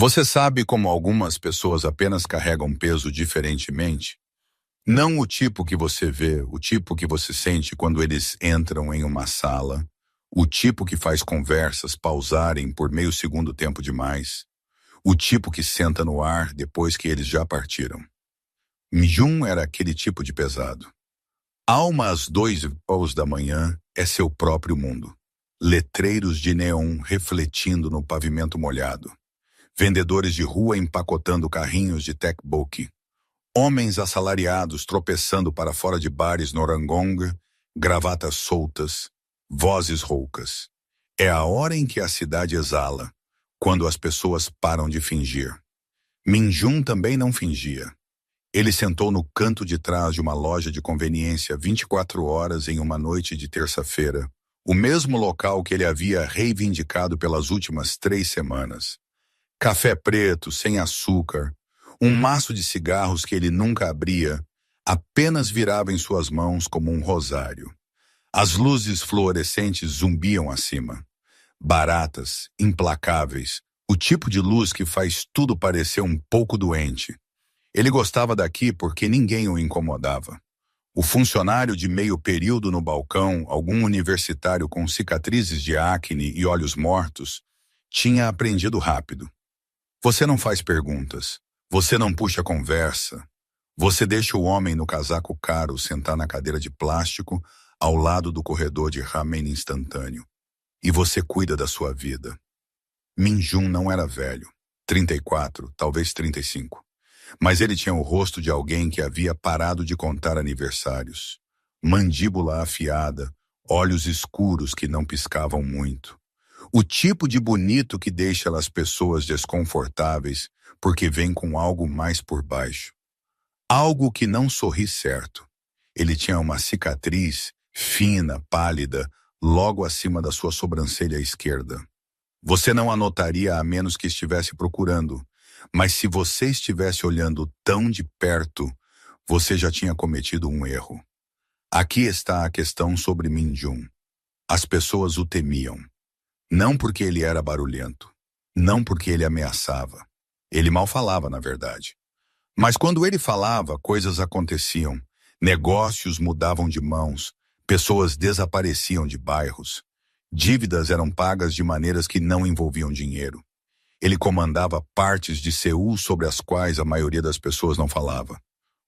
Você sabe como algumas pessoas apenas carregam peso diferentemente? Não o tipo que você vê, o tipo que você sente quando eles entram em uma sala, o tipo que faz conversas pausarem por meio segundo tempo demais, o tipo que senta no ar depois que eles já partiram. Mijun era aquele tipo de pesado. Alma às 2 da manhã é seu próprio mundo. Letreiros de neon refletindo no pavimento molhado. Vendedores de rua empacotando carrinhos de tech-book. Homens assalariados tropeçando para fora de bares no Rangong, gravatas soltas, vozes roucas. É a hora em que a cidade exala, quando as pessoas param de fingir. Minjun também não fingia. Ele sentou no canto de trás de uma loja de conveniência 24 horas em uma noite de terça-feira, o mesmo local que ele havia reivindicado pelas últimas 3 semanas. Café preto, sem açúcar, um maço de cigarros que ele nunca abria, apenas virava em suas mãos como um rosário. As luzes fluorescentes zumbiam acima. Baratas, implacáveis, o tipo de luz que faz tudo parecer um pouco doente. Ele gostava daqui porque ninguém o incomodava. O funcionário de meio período no balcão, algum universitário com cicatrizes de acne e olhos mortos, tinha aprendido rápido. Você não faz perguntas. Você não puxa conversa. Você deixa o homem no casaco caro sentar na cadeira de plástico ao lado do corredor de ramen instantâneo. E você cuida da sua vida. Minjun não era velho. 34, talvez 35. Mas ele tinha o rosto de alguém que havia parado de contar aniversários. Mandíbula afiada, olhos escuros que não piscavam muito. O tipo de bonito que deixa as pessoas desconfortáveis porque vem com algo mais por baixo. Algo que não sorri certo. Ele tinha uma cicatriz, fina, pálida, logo acima da sua sobrancelha esquerda. Você não a notaria a menos que estivesse procurando, mas se você estivesse olhando tão de perto, você já tinha cometido um erro. Aqui está a questão sobre Minjun. As pessoas o temiam. Não porque ele era barulhento. Não porque ele ameaçava. Ele mal falava, na verdade. Mas quando ele falava, coisas aconteciam. Negócios mudavam de mãos. Pessoas desapareciam de bairros. Dívidas eram pagas de maneiras que não envolviam dinheiro. Ele comandava partes de Seul sobre as quais a maioria das pessoas não falava.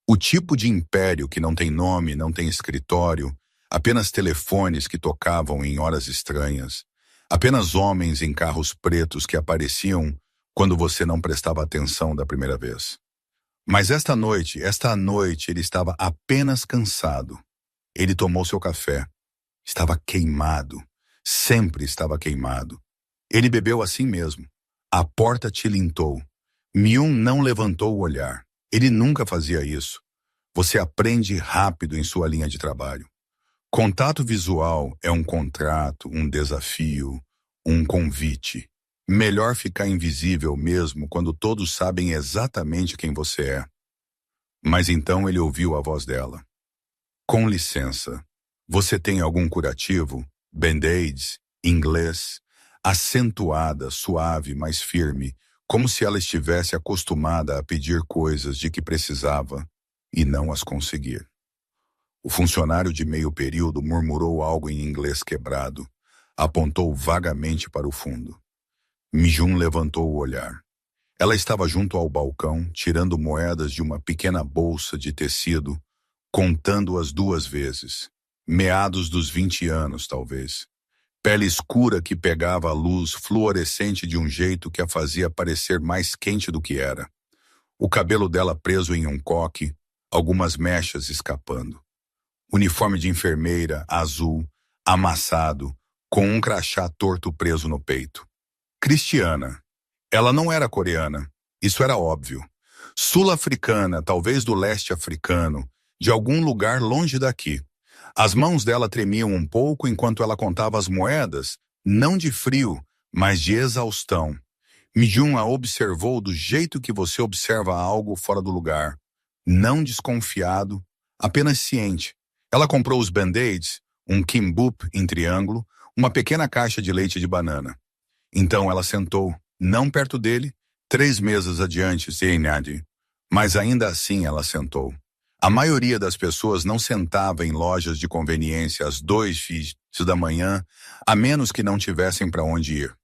O tipo de império que não tem nome, não tem escritório, apenas telefones que tocavam em horas estranhas. Apenas homens em carros pretos que apareciam quando você não prestava atenção da primeira vez. Mas esta noite, ele estava apenas cansado. Ele tomou seu café. Estava queimado. Sempre estava queimado. Ele bebeu assim mesmo. A porta tilintou. Myun não levantou o olhar. Ele nunca fazia isso. Você aprende rápido em sua linha de trabalho. Contato visual é um contrato, um desafio, um convite. Melhor ficar invisível mesmo quando todos sabem exatamente quem você é. Mas então ele ouviu a voz dela. Com licença, você tem algum curativo? Band-aids? Inglês? Acentuada, suave, mas firme, como se ela estivesse acostumada a pedir coisas de que precisava e não as conseguir. O funcionário de meio período murmurou algo em inglês quebrado. Apontou vagamente para o fundo. Mijun levantou o olhar. Ela estava junto ao balcão, tirando moedas de uma pequena bolsa de tecido, contando-as 2 vezes. Meados dos 20 anos, talvez. Pele escura que pegava a luz fluorescente de um jeito que a fazia parecer mais quente do que era. O cabelo dela preso em um coque, algumas mechas escapando. Uniforme de enfermeira, azul, amassado, com um crachá torto preso no peito. Cristiana. Ela não era coreana, isso era óbvio. Sul-africana, talvez do leste africano, de algum lugar longe daqui. As mãos dela tremiam um pouco enquanto ela contava as moedas, não de frio, mas de exaustão. Mijun a observou do jeito que você observa algo fora do lugar. Não desconfiado, apenas ciente. Ela comprou os band-aids, um kimbap em triângulo, uma pequena caixa de leite de banana. Então ela sentou, não perto dele, 3 meses adiante, Zainadi. Mas ainda assim ela sentou. A maioria das pessoas não sentava em lojas de conveniência às 2h da manhã, a menos que não tivessem para onde ir.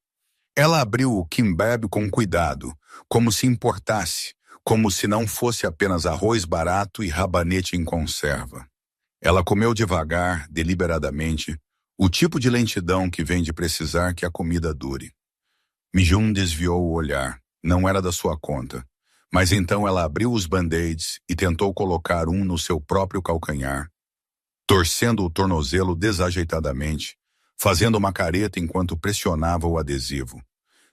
Ela abriu o kimbab com cuidado, como se importasse, como se não fosse apenas arroz barato e rabanete em conserva. Ela comeu devagar, deliberadamente, o tipo de lentidão que vem de precisar que a comida dure. Mijun desviou o olhar. Não era da sua conta. Mas então ela abriu os band-aids e tentou colocar um no seu próprio calcanhar, torcendo o tornozelo desajeitadamente, fazendo uma careta enquanto pressionava o adesivo.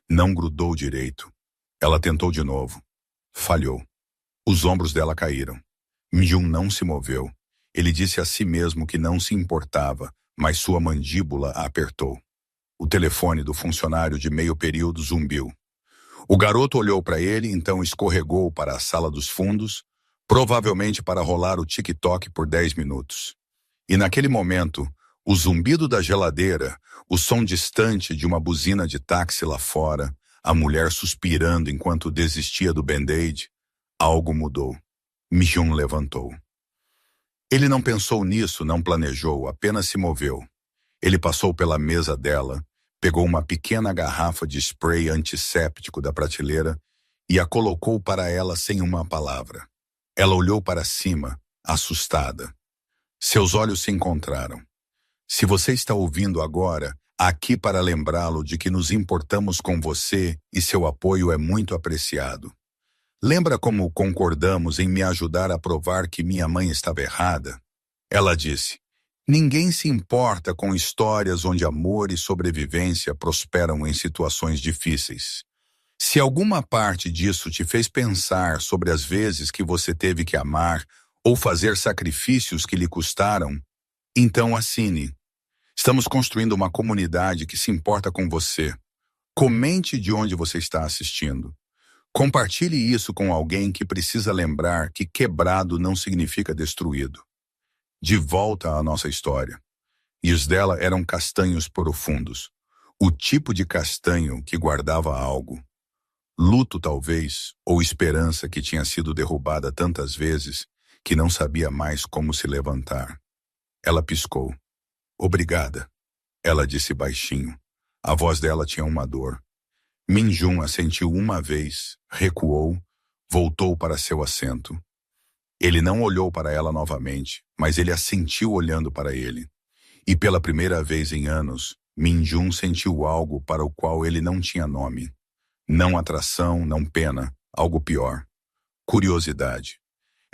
Não grudou direito. Ela tentou de novo. Falhou. Os ombros dela caíram. Mijun não se moveu. Ele disse a si mesmo que não se importava, mas sua mandíbula a apertou. O telefone do funcionário de meio período zumbiu. O garoto olhou para ele, então escorregou para a sala dos fundos, provavelmente para rolar o TikTok por 10 minutos. E naquele momento, o zumbido da geladeira, o som distante de uma buzina de táxi lá fora, a mulher suspirando enquanto desistia do band-aid, algo mudou. Mijun levantou. Ele não pensou nisso, não planejou, apenas se moveu. Ele passou pela mesa dela, pegou uma pequena garrafa de spray antisséptico da prateleira e a colocou para ela sem uma palavra. Ela olhou para cima, assustada. Seus olhos se encontraram. Se você está ouvindo agora, aqui para lembrá-lo de que nos importamos com você e seu apoio é muito apreciado. Lembra como concordamos em me ajudar a provar que minha mãe estava errada? Ela disse. Ninguém se importa com histórias onde amor e sobrevivência prosperam em situações difíceis. Se alguma parte disso te fez pensar sobre as vezes que você teve que amar ou fazer sacrifícios que lhe custaram, então assine. Estamos construindo uma comunidade que se importa com você. Comente de onde você está assistindo. Compartilhe isso com alguém que precisa lembrar que quebrado não significa destruído. De volta à nossa história. E os dela eram castanhos profundos. O tipo de castanho que guardava algo. Luto, talvez, ou esperança que tinha sido derrubada tantas vezes que não sabia mais como se levantar. Ela piscou. Obrigada, ela disse baixinho. A voz dela tinha uma dor. Mijun assentiu uma vez, recuou, voltou para seu assento. Ele não olhou para ela novamente, mas ele assentiu olhando para ele. E pela primeira vez em anos, Mijun sentiu algo para o qual ele não tinha nome. Não atração, não pena, algo pior. Curiosidade.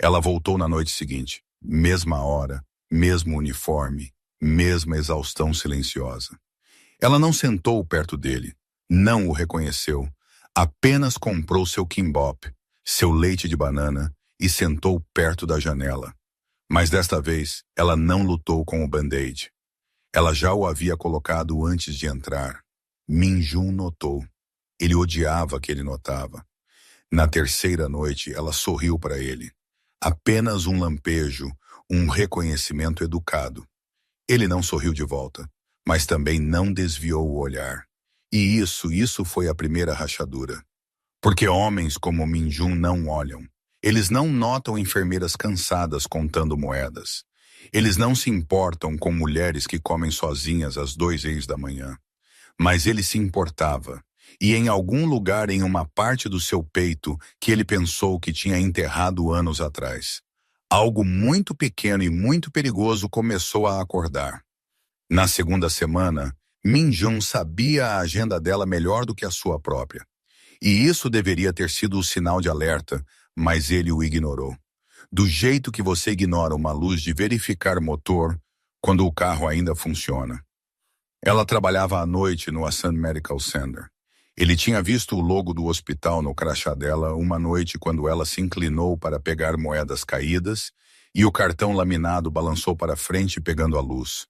Ela voltou na noite seguinte, mesma hora, mesmo uniforme, mesma exaustão silenciosa. Ela não sentou perto dele, não o reconheceu, apenas comprou seu kimbap, seu leite de banana, e sentou perto da janela. Mas desta vez, ela não lutou com o band-aid. Ela já o havia colocado antes de entrar. Mijun notou. Ele odiava que ele notava. Na terceira noite, ela sorriu para ele. Apenas um lampejo, um reconhecimento educado. Ele não sorriu de volta, mas também não desviou o olhar. E isso foi a primeira rachadura. Porque homens como Mijun não olham. Eles não notam enfermeiras cansadas contando moedas. Eles não se importam com mulheres que comem sozinhas às 2h da manhã. Mas ele se importava, e em algum lugar em uma parte do seu peito que ele pensou que tinha enterrado anos atrás, algo muito pequeno e muito perigoso começou a acordar. Na segunda semana, Mijun sabia a agenda dela melhor do que a sua própria. E isso deveria ter sido o sinal de alerta, mas ele o ignorou. Do jeito que você ignora uma luz de verificar motor quando o carro ainda funciona. Ela trabalhava à noite no Asan Medical Center. Ele tinha visto o logo do hospital no crachá dela uma noite quando ela se inclinou para pegar moedas caídas e o cartão laminado balançou para frente pegando a luz.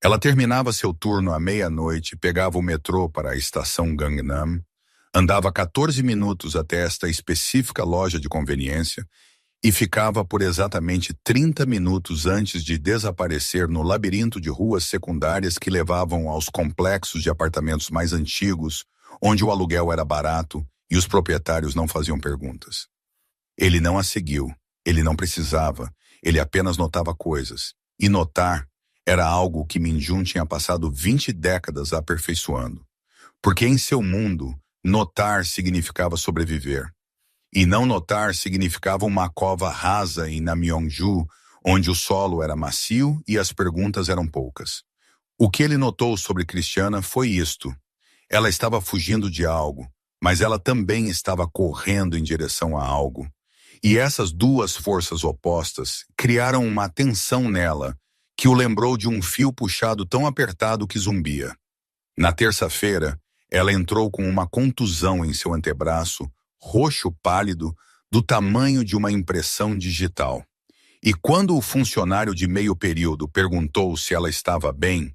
Ela terminava seu turno à meia-noite, pegava o metrô para a estação Gangnam, andava 14 minutos até esta específica loja de conveniência e ficava por exatamente 30 minutos antes de desaparecer no labirinto de ruas secundárias que levavam aos complexos de apartamentos mais antigos, onde o aluguel era barato e os proprietários não faziam perguntas. Ele não a seguiu, ele não precisava, ele apenas notava coisas. E notar era algo que Min Jun tinha passado 20 décadas aperfeiçoando. Porque em seu mundo, notar significava sobreviver. E não notar significava uma cova rasa em Namyeongju, onde o solo era macio e as perguntas eram poucas. O que ele notou sobre Cristiana foi isto. Ela estava fugindo de algo, mas ela também estava correndo em direção a algo. E essas duas forças opostas criaram uma tensão nela que o lembrou de um fio puxado tão apertado que zumbia. Na terça-feira, ela entrou com uma contusão em seu antebraço, roxo pálido, do tamanho de uma impressão digital. E quando o funcionário de meio período perguntou se ela estava bem,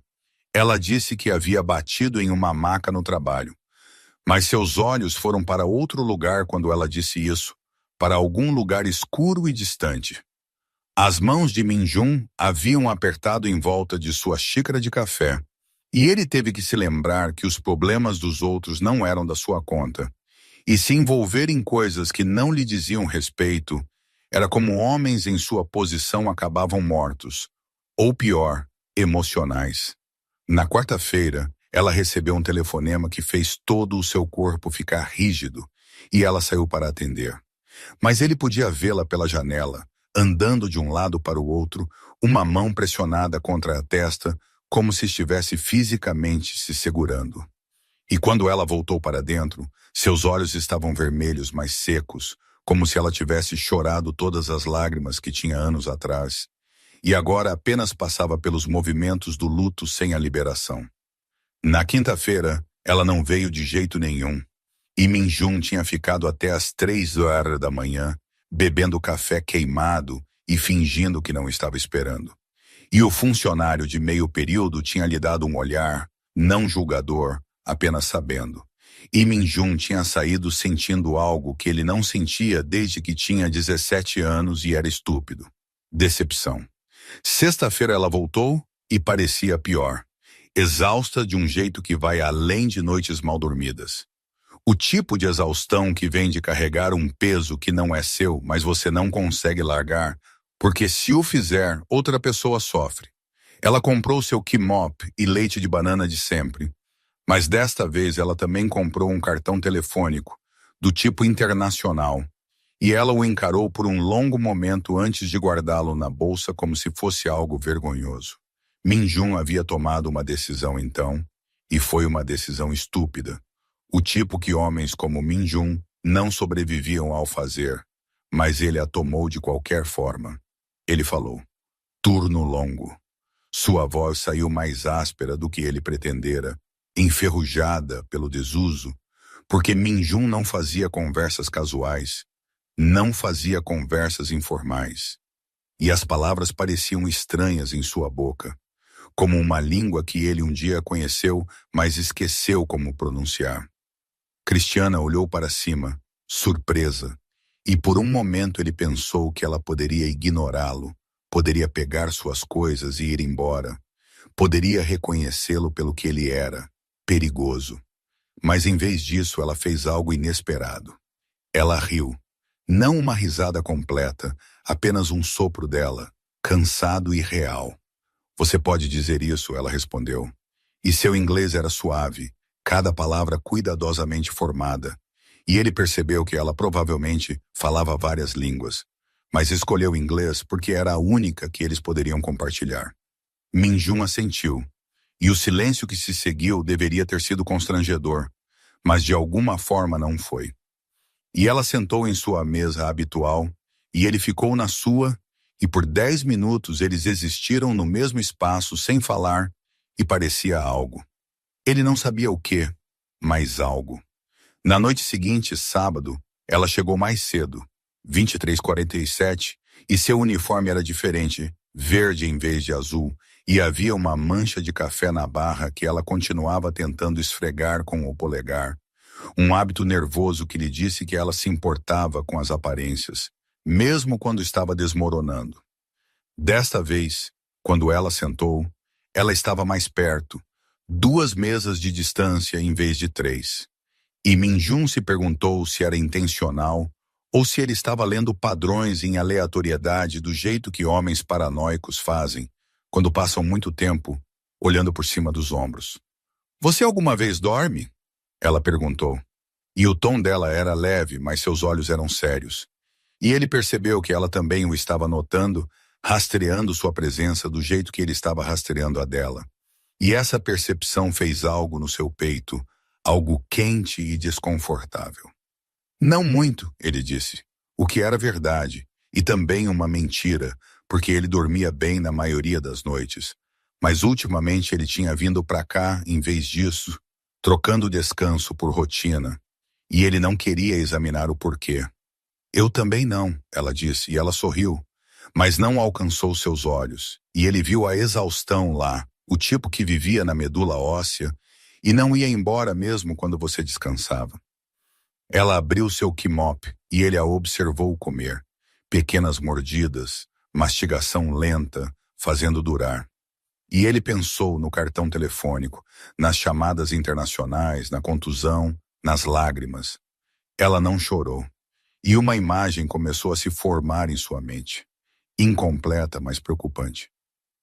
ela disse que havia batido em uma maca no trabalho. Mas seus olhos foram para outro lugar quando ela disse isso, para algum lugar escuro e distante. As mãos de Min Jun haviam apertado em volta de sua xícara de café, e ele teve que se lembrar que os problemas dos outros não eram da sua conta. E se envolver em coisas que não lhe diziam respeito, era como homens em sua posição acabavam mortos, ou pior, emocionais. Na quarta-feira, ela recebeu um telefonema que fez todo o seu corpo ficar rígido, e ela saiu para atender. Mas ele podia vê-la pela janela, andando de um lado para o outro, uma mão pressionada contra a testa, como se estivesse fisicamente se segurando. E quando ela voltou para dentro, seus olhos estavam vermelhos, mas secos, como se ela tivesse chorado todas as lágrimas que tinha anos atrás, e agora apenas passava pelos movimentos do luto sem a liberação. Na quinta-feira, ela não veio de jeito nenhum, e Min Jun tinha ficado até às 3 horas da manhã, bebendo café queimado e fingindo que não estava esperando. E o funcionário de meio período tinha lhe dado um olhar, não julgador, apenas sabendo. E Min Jun tinha saído sentindo algo que ele não sentia desde que tinha 17 anos e era estúpido. Decepção. Sexta-feira ela voltou e parecia pior. Exausta de um jeito que vai além de noites mal dormidas. O tipo de exaustão que vem de carregar um peso que não é seu, mas você não consegue largar, porque se o fizer, outra pessoa sofre. Ela comprou seu Kimop e leite de banana de sempre, mas desta vez ela também comprou um cartão telefônico, do tipo internacional, e ela o encarou por um longo momento antes de guardá-lo na bolsa como se fosse algo vergonhoso. Min Jun havia tomado uma decisão então, e foi uma decisão estúpida. O tipo que homens como Min Jun não sobreviviam ao fazer, mas ele a tomou de qualquer forma. Ele falou, turno longo. Sua voz saiu mais áspera do que ele pretendera, enferrujada pelo desuso, porque Min Jun não fazia conversas casuais, não fazia conversas informais. E as palavras pareciam estranhas em sua boca, como uma língua que ele um dia conheceu, mas esqueceu como pronunciar. Cristiana olhou para cima, surpresa, e por um momento ele pensou que ela poderia ignorá-lo, poderia pegar suas coisas e ir embora, poderia reconhecê-lo pelo que ele era, perigoso. Mas em vez disso ela fez algo inesperado. Ela riu, não uma risada completa, apenas um sopro dela, cansado e real. Você pode dizer isso, ela respondeu. E seu inglês era suave, cada palavra cuidadosamente formada, e ele percebeu que ela provavelmente falava várias línguas, mas escolheu inglês porque era a única que eles poderiam compartilhar. Min Jun assentiu, e o silêncio que se seguiu deveria ter sido constrangedor, mas de alguma forma não foi. E ela sentou em sua mesa habitual, e ele ficou na sua, e por 10 minutos eles existiram no mesmo espaço sem falar, e parecia algo. Ele não sabia o quê, mas algo. Na noite seguinte, sábado, ela chegou mais cedo, 23h47, e seu uniforme era diferente, verde em vez de azul, e havia uma mancha de café na barra que ela continuava tentando esfregar com o polegar. Um hábito nervoso que lhe disse que ela se importava com as aparências, mesmo quando estava desmoronando. Desta vez, quando ela sentou, ela estava mais perto, 2 mesas de distância em vez de 3. E Minjun se perguntou se era intencional ou se ele estava lendo padrões em aleatoriedade do jeito que homens paranoicos fazem quando passam muito tempo olhando por cima dos ombros. Você alguma vez dorme? Ela perguntou. E o tom dela era leve, mas seus olhos eram sérios. E ele percebeu que ela também o estava notando, rastreando sua presença do jeito que ele estava rastreando a dela. E essa percepção fez algo no seu peito, algo quente e desconfortável. Não muito, ele disse, o que era verdade, e também uma mentira, porque ele dormia bem na maioria das noites. Mas ultimamente ele tinha vindo para cá, em vez disso, trocando descanso por rotina, e ele não queria examinar o porquê. Eu também não, ela disse, e ela sorriu, mas não alcançou seus olhos, e ele viu a exaustão lá, o tipo que vivia na medula óssea, e não ia embora mesmo quando você descansava. Ela abriu seu kimop e ele a observou comer. Pequenas mordidas, mastigação lenta, fazendo durar. E ele pensou no cartão telefônico, nas chamadas internacionais, na contusão, nas lágrimas. Ela não chorou. E uma imagem começou a se formar em sua mente. Incompleta, mas preocupante.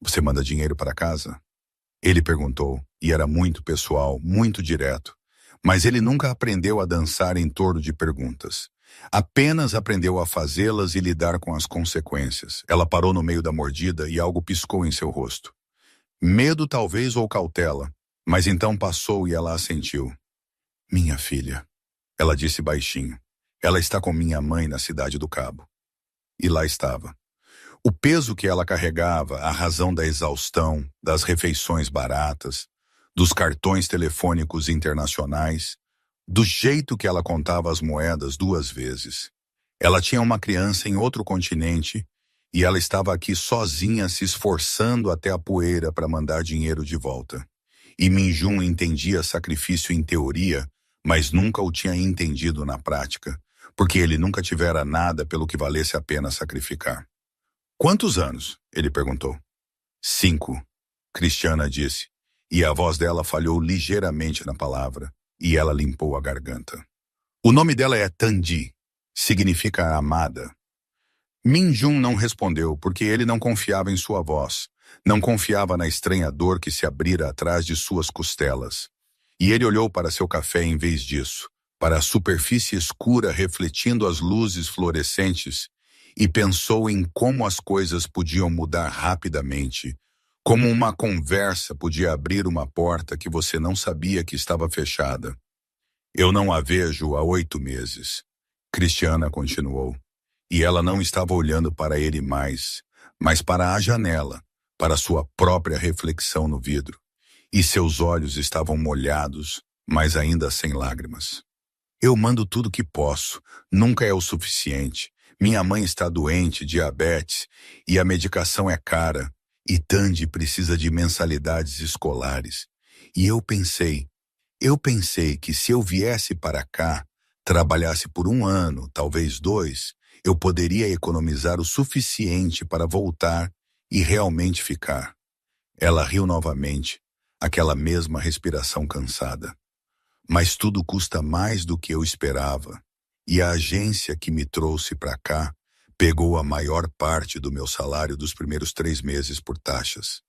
Você manda dinheiro para casa? Ele perguntou, e era muito pessoal, muito direto. Mas ele nunca aprendeu a dançar em torno de perguntas. Apenas aprendeu a fazê-las e lidar com as consequências. Ela parou no meio da mordida e algo piscou em seu rosto. Medo talvez ou cautela, mas então passou e ela assentiu. Minha filha, ela disse baixinho. Ela está com minha mãe na cidade do Cabo. E lá estava. O peso que ela carregava, a razão da exaustão, das refeições baratas, dos cartões telefônicos internacionais, do jeito que ela contava as moedas 2 vezes. Ela tinha uma criança em outro continente e ela estava aqui sozinha se esforçando até a poeira para mandar dinheiro de volta. E Minjun entendia sacrifício em teoria, mas nunca o tinha entendido na prática, porque ele nunca tivera nada pelo que valesse a pena sacrificar. Quantos anos? Ele perguntou. 5, Cristiana disse, e a voz dela falhou ligeiramente na palavra, e ela limpou a garganta. O nome dela é Tandi, significa amada. Minjun não respondeu porque ele não confiava em sua voz, não confiava na estranha dor que se abrira atrás de suas costelas. E ele olhou para seu café em vez disso, para a superfície escura refletindo as luzes fluorescentes, e pensou em como as coisas podiam mudar rapidamente, como uma conversa podia abrir uma porta que você não sabia que estava fechada. Eu não a vejo há 8 meses, Cristiana continuou, e ela não estava olhando para ele mais, mas para a janela, para sua própria reflexão no vidro, e seus olhos estavam molhados, mas ainda sem lágrimas. Eu mando tudo que posso, nunca é o suficiente. Minha mãe está doente, diabetes, e a medicação é cara, e Tandi precisa de mensalidades escolares. E eu pensei que se eu viesse para cá, trabalhasse por 1 ano, talvez 2, eu poderia economizar o suficiente para voltar e realmente ficar. Ela riu novamente, aquela mesma respiração cansada. Mas tudo custa mais do que eu esperava. E a agência que me trouxe para cá pegou a maior parte do meu salário dos primeiros 3 meses por taxas.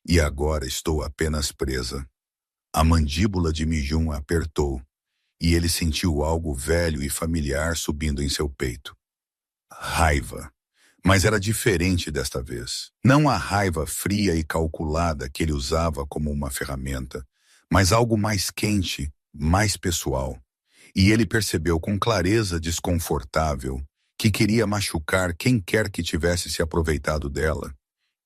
E agora estou apenas presa. A mandíbula de Minjun apertou, e ele sentiu algo velho e familiar subindo em seu peito. Raiva. Mas era diferente desta vez. Não a raiva fria e calculada que ele usava como uma ferramenta, mas algo mais quente, mais pessoal. E ele percebeu com clareza desconfortável que queria machucar quem quer que tivesse se aproveitado dela.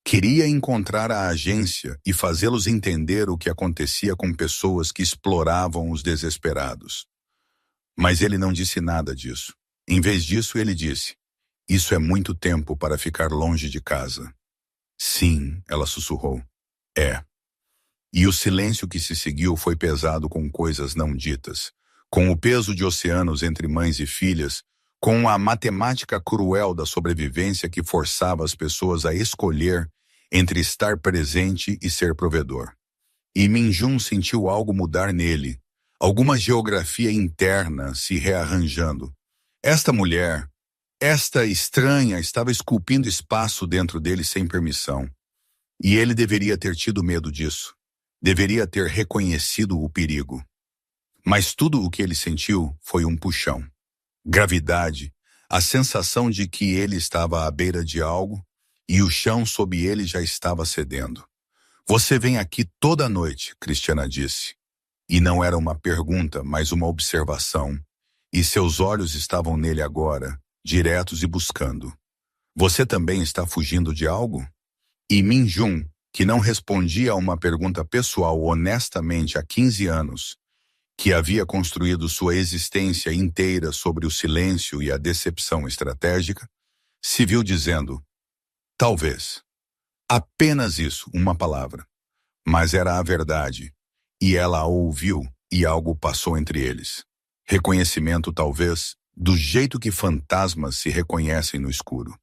Queria encontrar a agência e fazê-los entender o que acontecia com pessoas que exploravam os desesperados. Mas ele não disse nada disso. Em vez disso, ele disse, isso é muito tempo para ficar longe de casa. Sim, ela sussurrou. É. E o silêncio que se seguiu foi pesado com coisas não ditas, com o peso de oceanos entre mães e filhas, com a matemática cruel da sobrevivência que forçava as pessoas a escolher entre estar presente e ser provedor. E Minjun sentiu algo mudar nele, alguma geografia interna se rearranjando. Esta mulher, esta estranha, estava esculpindo espaço dentro dele sem permissão. E ele deveria ter tido medo disso. Deveria ter reconhecido o perigo. Mas tudo o que ele sentiu foi um puxão. Gravidade, a sensação de que ele estava à beira de algo e o chão sob ele já estava cedendo. Você vem aqui toda noite, Cristiana disse. E não era uma pergunta, mas uma observação. E seus olhos estavam nele agora, diretos e buscando. Você também está fugindo de algo? E Min Jun, que não respondia a uma pergunta pessoal honestamente há 15 anos, que havia construído sua existência inteira sobre o silêncio e a decepção estratégica, se viu dizendo, talvez. Apenas isso, uma palavra. Mas era a verdade, e ela a ouviu e algo passou entre eles. Reconhecimento, talvez, do jeito que fantasmas se reconhecem no escuro.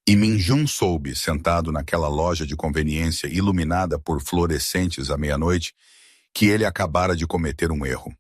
E Min Jun soube, sentado naquela loja de conveniência iluminada por fluorescentes à meia-noite, que ele acabara de cometer um erro.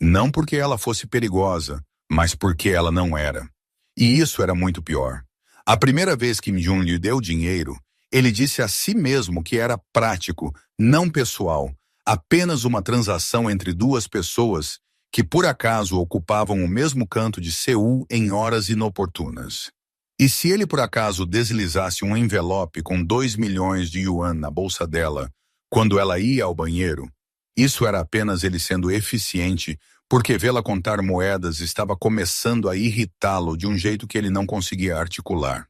Não porque ela fosse perigosa, mas porque ela não era. E isso era muito pior. A primeira vez que Min Jun lhe deu dinheiro, ele disse a si mesmo que era prático, não pessoal, apenas uma transação entre duas pessoas que por acaso ocupavam o mesmo canto de Seul em horas inoportunas. E se ele por acaso deslizasse um envelope com 2 milhões de yuan na bolsa dela, quando ela ia ao banheiro, isso era apenas ele sendo eficiente, porque vê-la contar moedas estava começando a irritá-lo de um jeito que ele não conseguia articular.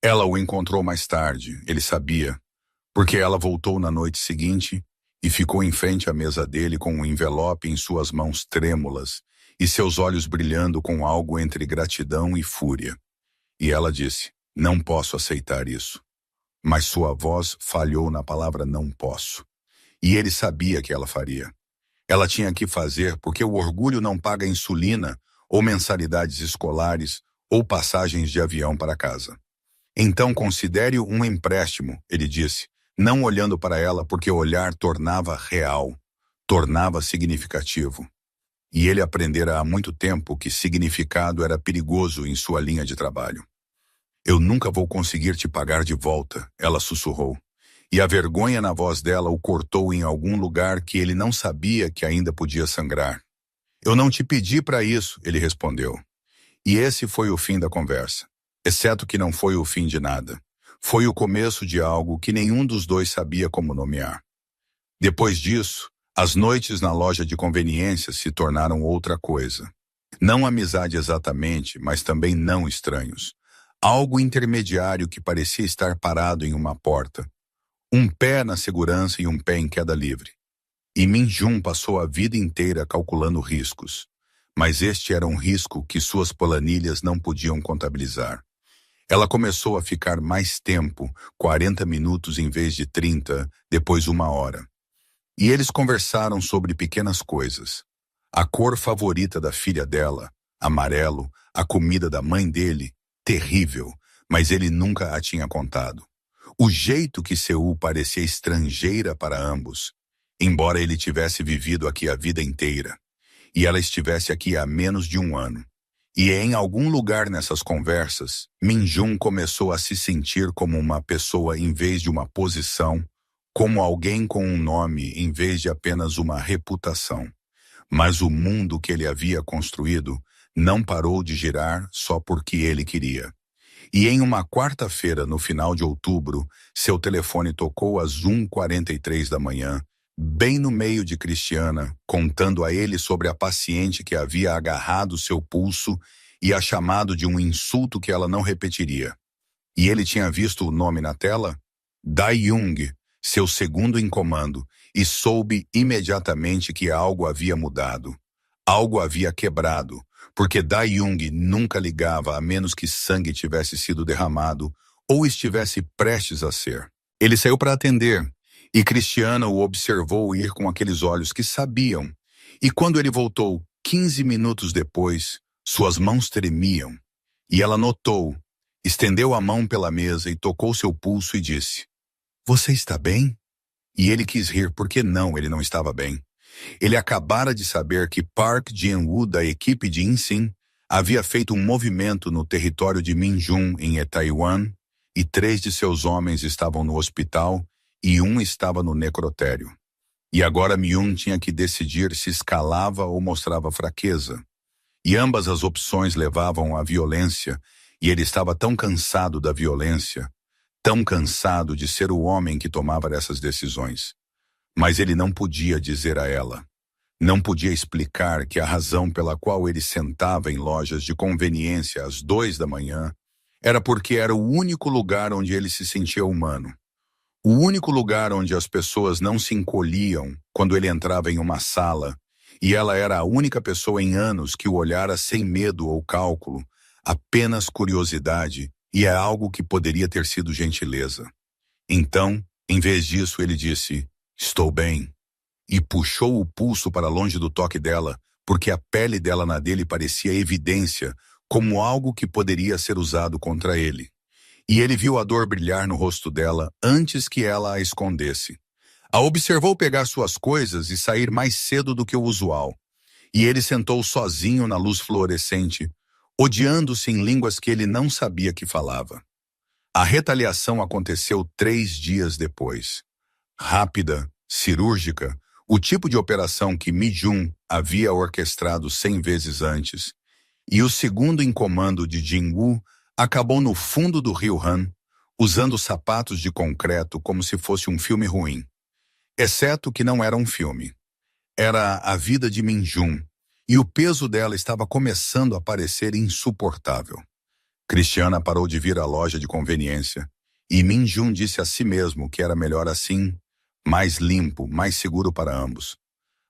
Ela o encontrou mais tarde, ele sabia, porque ela voltou na noite seguinte e ficou em frente à mesa dele com um envelope em suas mãos trêmulas e seus olhos brilhando com algo entre gratidão e fúria. E ela disse, não posso aceitar isso. Mas sua voz falhou na palavra não posso. E ele sabia que ela faria. Ela tinha que fazer porque o orgulho não paga insulina ou mensalidades escolares ou passagens de avião para casa. Então considere-o um empréstimo, ele disse, não olhando para ela porque olhar tornava real, tornava significativo. E ele aprendera há muito tempo que significado era perigoso em sua linha de trabalho. Eu nunca vou conseguir te pagar de volta, ela sussurrou. E a vergonha na voz dela o cortou em algum lugar que ele não sabia que ainda podia sangrar. Eu não te pedi para isso, ele respondeu. E esse foi o fim da conversa. Exceto que não foi o fim de nada. Foi o começo de algo que nenhum dos dois sabia como nomear. Depois disso, as noites na loja de conveniência se tornaram outra coisa. Não amizade exatamente, mas também não estranhos. Algo intermediário que parecia estar parado em uma porta. Um pé na segurança e um pé em queda livre. E Min Jun passou a vida inteira calculando riscos. Mas este era um risco que suas planilhas não podiam contabilizar. Ela começou a ficar mais tempo, 40 minutos em vez de 30, depois 1 hora. E eles conversaram sobre pequenas coisas. A cor favorita da filha dela, amarelo, a comida da mãe dele, terrível, mas ele nunca a tinha contado. O jeito que Seul parecia estrangeira para ambos, embora ele tivesse vivido aqui a vida inteira, e ela estivesse aqui há menos de 1 ano. E em algum lugar nessas conversas, Min Jun começou a se sentir como uma pessoa em vez de uma posição, como alguém com um nome em vez de apenas uma reputação. Mas o mundo que ele havia construído não parou de girar só porque ele queria. E em uma quarta-feira, no final de outubro, seu telefone tocou às 1h43 da manhã, bem no meio de Cristiana, contando a ele sobre a paciente que havia agarrado seu pulso e a chamado de um insulto que ela não repetiria. E ele tinha visto o nome na tela? Dai Jung, seu segundo em comando, e soube imediatamente que algo havia mudado. Algo havia quebrado, porque Dai Jung nunca ligava a menos que sangue tivesse sido derramado ou estivesse prestes a ser. Ele saiu para atender, e Cristiana o observou ir com aqueles olhos que sabiam. E quando ele voltou, 15 minutos depois, suas mãos tremiam. E ela notou, estendeu a mão pela mesa e tocou seu pulso e disse, "Você está bem?" E ele quis rir porque não, ele não estava bem. Ele acabara de saber que Park Jin-woo, da equipe de Insin, havia feito um movimento no território de Minjun, em Taiwan, e 3 de seus homens estavam no hospital e um estava no necrotério. E agora Myun tinha que decidir se escalava ou mostrava fraqueza. E ambas as opções levavam à violência, e ele estava tão cansado da violência, tão cansado de ser o homem que tomava essas decisões. Mas ele não podia dizer a ela. Não podia explicar que a razão pela qual ele sentava em lojas de conveniência às 2 da manhã era porque era o único lugar onde ele se sentia humano. O único lugar onde as pessoas não se encolhiam quando ele entrava em uma sala, e ela era a única pessoa em anos que o olhara sem medo ou cálculo, apenas curiosidade, e é algo que poderia ter sido gentileza. Então, em vez disso, ele disse, "Estou bem", e puxou o pulso para longe do toque dela, porque a pele dela na dele parecia evidência, como algo que poderia ser usado contra ele. E ele viu a dor brilhar no rosto dela antes que ela a escondesse. A observou pegar suas coisas e sair mais cedo do que o usual. E ele sentou sozinho na luz fluorescente, odiando-se em línguas que ele não sabia que falava. A retaliação aconteceu 3 dias depois. Rápida, cirúrgica, o tipo de operação que Mi-jun havia orquestrado 100 vezes antes. E o segundo em comando de Jin-woo acabou no fundo do rio Han, usando sapatos de concreto como se fosse um filme ruim. Exceto que não era um filme. Era a vida de Min-jun, e o peso dela estava começando a parecer insuportável. Cristiana parou de vir à loja de conveniência, e Min-jun disse a si mesmo que era melhor assim, mais limpo, mais seguro para ambos.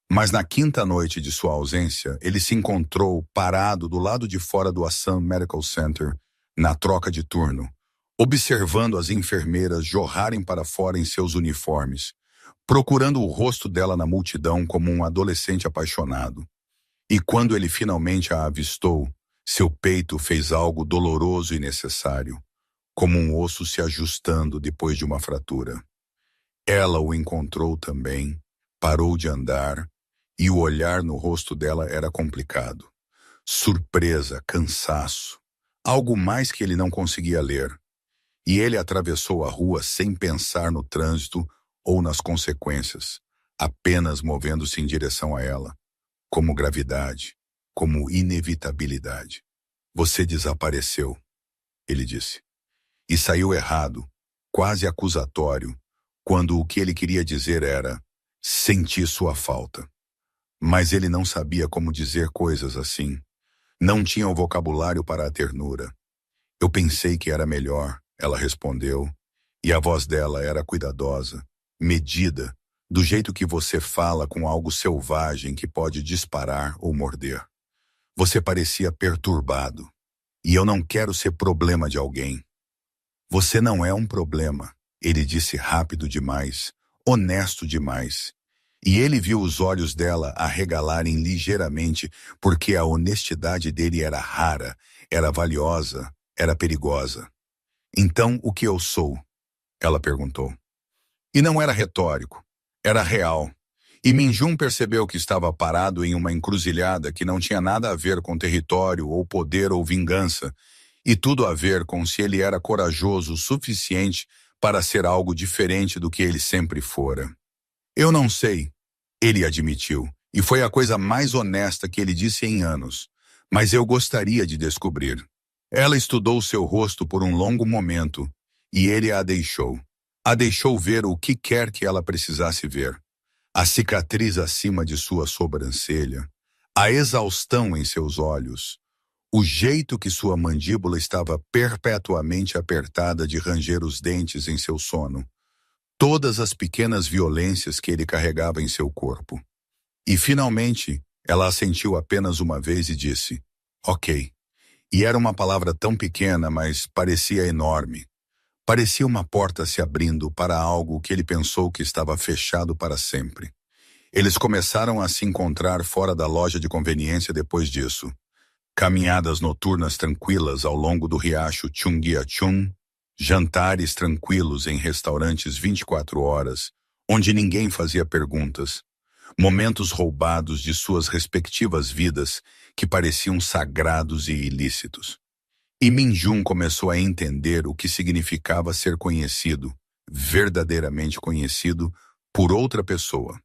Mas na 5ª noite de sua ausência, ele se encontrou parado do lado de fora do Assam Medical Center, na troca de turno, observando as enfermeiras jorrarem para fora em seus uniformes, procurando o rosto dela na multidão como um adolescente apaixonado. E quando ele finalmente a avistou, seu peito fez algo doloroso e necessário, como um osso se ajustando depois de uma fratura. Ela o encontrou também, parou de andar, e o olhar no rosto dela era complicado. Surpresa, cansaço, algo mais que ele não conseguia ler. E ele atravessou a rua sem pensar no trânsito ou nas consequências, apenas movendo-se em direção a ela, como gravidade, como inevitabilidade. "Você desapareceu", ele disse. E saiu errado, quase acusatório, quando o que ele queria dizer era, "Senti sua falta". Mas ele não sabia como dizer coisas assim. Não tinha o vocabulário para a ternura. "Eu pensei que era melhor", ela respondeu, e a voz dela era cuidadosa, medida, do jeito que você fala com algo selvagem que pode disparar ou morder. "Você parecia perturbado, e eu não quero ser problema de alguém." "Você não é um problema", ele disse rápido demais, honesto demais. E ele viu os olhos dela arregalarem ligeiramente, porque a honestidade dele era rara, era valiosa, era perigosa. "Então, o que eu sou?", ela perguntou. E não era retórico, era real. E Min-jun percebeu que estava parado em uma encruzilhada que não tinha nada a ver com território ou poder ou vingança, e tudo a ver com se ele era corajoso o suficiente para ser algo diferente do que ele sempre fora. "Eu não sei", ele admitiu, e foi a coisa mais honesta que ele disse em anos, "mas eu gostaria de descobrir." Ela estudou seu rosto por um longo momento, e ele a deixou. A deixou ver o que quer que ela precisasse ver. A cicatriz acima de sua sobrancelha, a exaustão em seus olhos, o jeito que sua mandíbula estava perpetuamente apertada de ranger os dentes em seu sono, todas as pequenas violências que ele carregava em seu corpo. E, finalmente, ela assentiu apenas uma vez e disse, "Ok." E era uma palavra tão pequena, mas parecia enorme. Parecia uma porta se abrindo para algo que ele pensou que estava fechado para sempre. Eles começaram a se encontrar fora da loja de conveniência depois disso. Caminhadas noturnas tranquilas ao longo do riacho Chungyachun, jantares tranquilos em restaurantes 24 horas, onde ninguém fazia perguntas. momentos roubados de suas respectivas vidas que pareciam sagrados e ilícitos. E Min-jun começou a entender o que significava ser conhecido, verdadeiramente conhecido, por outra pessoa.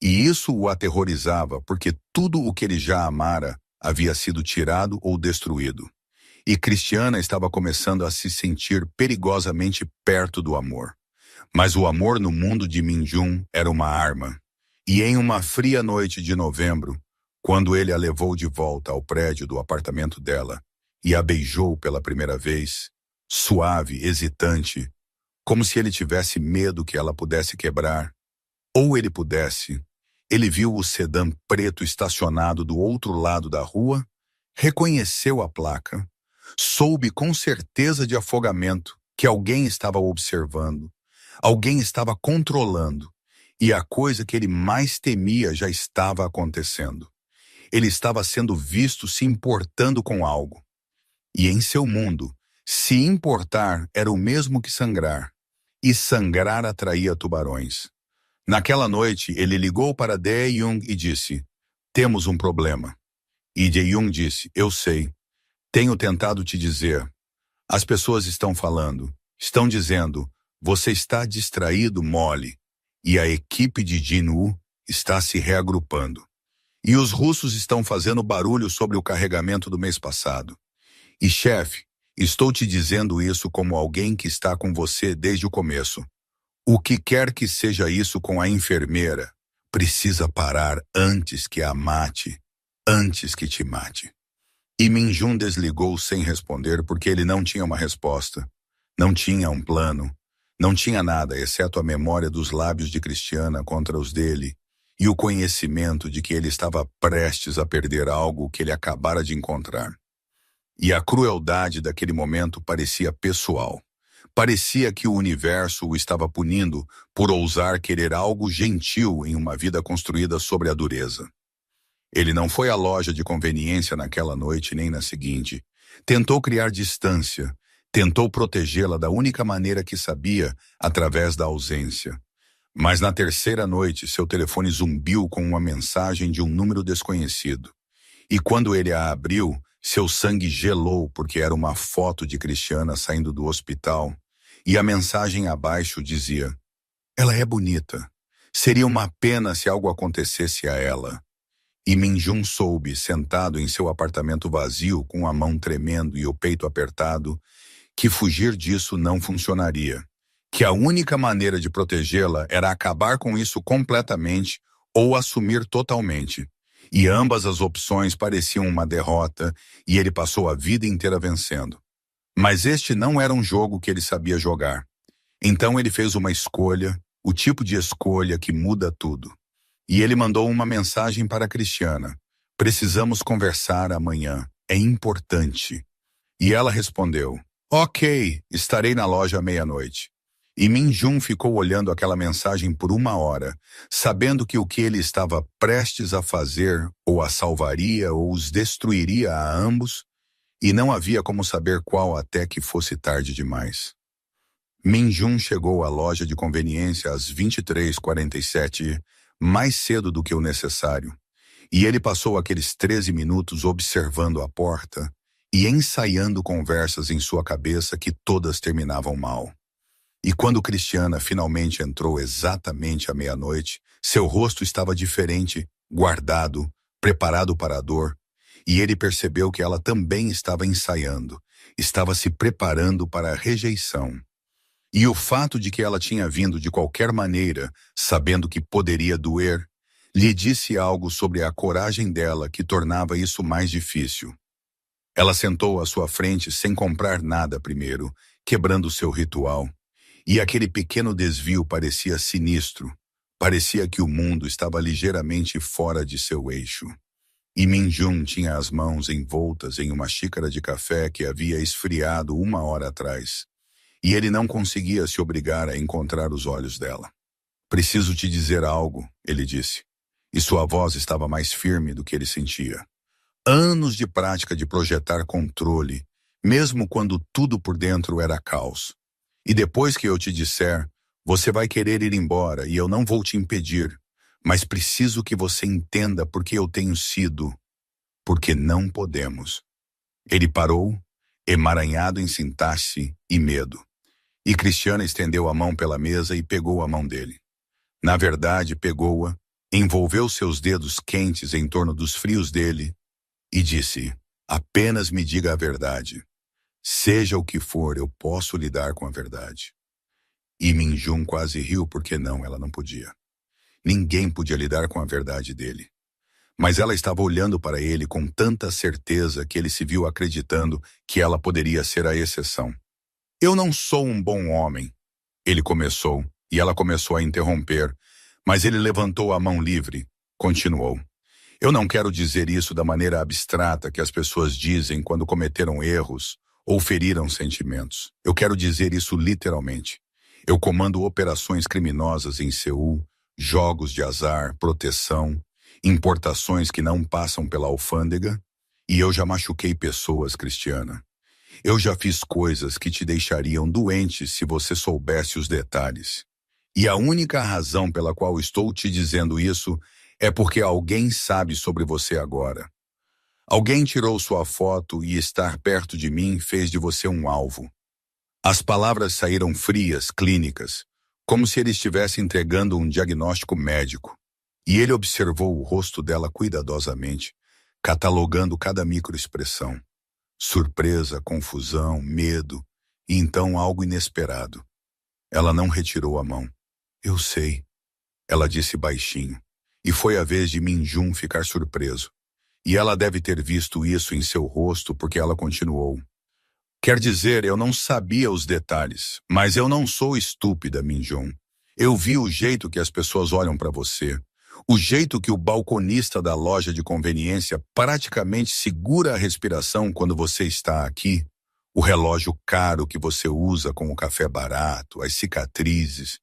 E isso o aterrorizava porque tudo o que ele já amara havia sido tirado ou destruído. E Christiana estava começando a se sentir perigosamente perto do amor. Mas o amor no mundo de Min-jun era uma arma. E em uma fria noite de novembro, quando ele a levou de volta ao prédio do apartamento dela e a beijou pela primeira vez, suave, hesitante, como se ele tivesse medo que ela pudesse quebrar, ou ele pudesse, ele viu o sedã preto estacionado do outro lado da rua, reconheceu a placa, soube com certeza de afogamento que alguém estava observando, alguém estava controlando, e a coisa que ele mais temia já estava acontecendo. Ele estava sendo visto se importando com algo. E em seu mundo, se importar era o mesmo que sangrar, e sangrar atraía tubarões. Naquela noite, ele ligou para Dae-jung e disse, temos um problema. E Dae-jung disse, eu sei, tenho tentado te dizer. As pessoas estão falando, estão dizendo, você está distraído, mole. E a equipe de Jin-woo está se reagrupando. E os russos estão fazendo barulho sobre o carregamento do mês passado. E chefe, estou te dizendo isso como alguém que está com você desde o começo. O que quer que seja isso com a enfermeira, precisa parar antes que a mate, antes que te mate. E Min-jun desligou sem responder porque ele não tinha uma resposta, não tinha um plano, não tinha nada exceto a memória dos lábios de Christiana contra os dele e o conhecimento de que ele estava prestes a perder algo que ele acabara de encontrar. E a crueldade daquele momento parecia pessoal. Parecia que o universo o estava punindo por ousar querer algo gentil em uma vida construída sobre a dureza. Ele não foi à loja de conveniência naquela noite nem na seguinte. Tentou criar distância, tentou protegê-la da única maneira que sabia, através da ausência. Mas na terceira noite, seu telefone zumbiu com uma mensagem de um número desconhecido. E quando ele a abriu, seu sangue gelou porque era uma foto de Christiana saindo do hospital. E a mensagem abaixo dizia, ela é bonita. Seria uma pena se algo acontecesse a ela. E Min-jun soube, sentado em seu apartamento vazio, com a mão tremendo e o peito apertado, que fugir disso não funcionaria. Que a única maneira de protegê-la era acabar com isso completamente ou assumir totalmente. E ambas as opções pareciam uma derrota e ele passou a vida inteira vencendo. Mas este não era um jogo que ele sabia jogar. Então ele fez uma escolha, o tipo de escolha que muda tudo. E ele mandou uma mensagem para Christiana. Precisamos conversar amanhã. É importante. E ela respondeu, ok, estarei na loja à meia-noite. E Min-jun ficou olhando aquela mensagem por 1 hora, sabendo que o que ele estava prestes a fazer ou a salvaria ou os destruiria a ambos, e não havia como saber qual até que fosse tarde demais. Min-jun chegou à loja de conveniência às 23h47, mais cedo do que o necessário, e ele passou aqueles 13 minutos observando a porta e ensaiando conversas em sua cabeça que todas terminavam mal. E quando Christiana finalmente entrou exatamente à meia-noite, seu rosto estava diferente, guardado, preparado para a dor, e ele percebeu que ela também estava ensaiando, estava se preparando para a rejeição. E o fato de que ela tinha vindo de qualquer maneira, sabendo que poderia doer, lhe disse algo sobre a coragem dela que tornava isso mais difícil. Ela sentou à sua frente sem comprar nada primeiro, quebrando seu ritual. E aquele pequeno desvio parecia sinistro. Parecia que o mundo estava ligeiramente fora de seu eixo. E Min-jun tinha as mãos envoltas em uma xícara de café que havia esfriado 1 hora atrás. E ele não conseguia se obrigar a encontrar os olhos dela. Preciso te dizer algo, ele disse. E sua voz estava mais firme do que ele sentia. Anos de prática de projetar controle, mesmo quando tudo por dentro era caos. E depois que eu te disser, você vai querer ir embora e eu não vou te impedir. mas preciso que você entenda porque eu tenho sido, porque não podemos. Ele parou, emaranhado em sintaxe e medo. E Cristiana estendeu a mão pela mesa e pegou a mão dele. Na verdade, pegou-a, envolveu seus dedos quentes em torno dos frios dele e disse: apenas me diga a verdade. Seja o que for, eu posso lidar com a verdade. E Minjun quase riu porque não, ela não podia. Ninguém podia lidar com a verdade dele. Mas ela estava olhando para ele com tanta certeza que ele se viu acreditando que ela poderia ser a exceção. Eu não sou um bom homem, ele começou, e ela começou a interromper, mas ele levantou a mão livre, continuou. Eu não quero dizer isso da maneira abstrata que as pessoas dizem quando cometeram erros ou feriram sentimentos. Eu quero dizer isso literalmente. Eu comando operações criminosas em Seul, jogos de azar, proteção, importações que não passam pela alfândega, e eu já machuquei pessoas, Cristiana. Eu já fiz coisas que te deixariam doente se você soubesse os detalhes. E a única razão pela qual estou te dizendo isso é porque alguém sabe sobre você agora. Alguém tirou sua foto e estar perto de mim fez de você um alvo. As palavras saíram frias, clínicas, como se ele estivesse entregando um diagnóstico médico. E ele observou o rosto dela cuidadosamente, catalogando cada microexpressão. Surpresa, confusão, medo, e então algo inesperado. Ela não retirou a mão. Eu sei, ela disse baixinho, e foi a vez de Minjun ficar surpreso. E ela deve ter visto isso em seu rosto porque ela continuou. Quer dizer, eu não sabia os detalhes, mas eu não sou estúpida, Minjun. Eu vi o jeito que as pessoas olham para você. O jeito que o balconista da loja de conveniência praticamente segura a respiração quando você está aqui, o relógio caro que você usa com o café barato, as cicatrizes,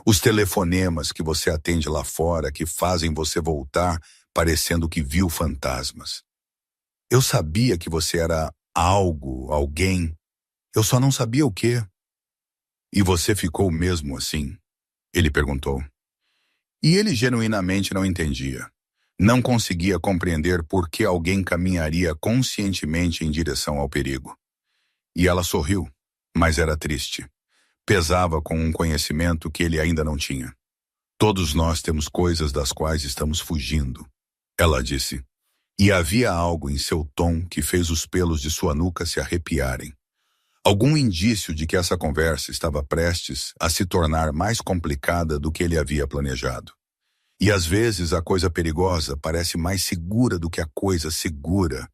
os telefonemas que você atende lá fora que fazem você voltar parecendo que viu fantasmas. Eu sabia que você era algo, alguém, eu só não sabia o quê. E você ficou mesmo assim? Ele perguntou. E ele genuinamente não entendia. Não conseguia compreender por que alguém caminharia conscientemente em direção ao perigo. E ela sorriu, mas era triste. Pesava com um conhecimento que ele ainda não tinha. Todos nós temos coisas das quais estamos fugindo, ela disse. E havia algo em seu tom que fez os pelos de sua nuca se arrepiarem. Algum indício de que essa conversa estava prestes a se tornar mais complicada do que ele havia planejado. E às vezes a coisa perigosa parece mais segura do que a coisa segura.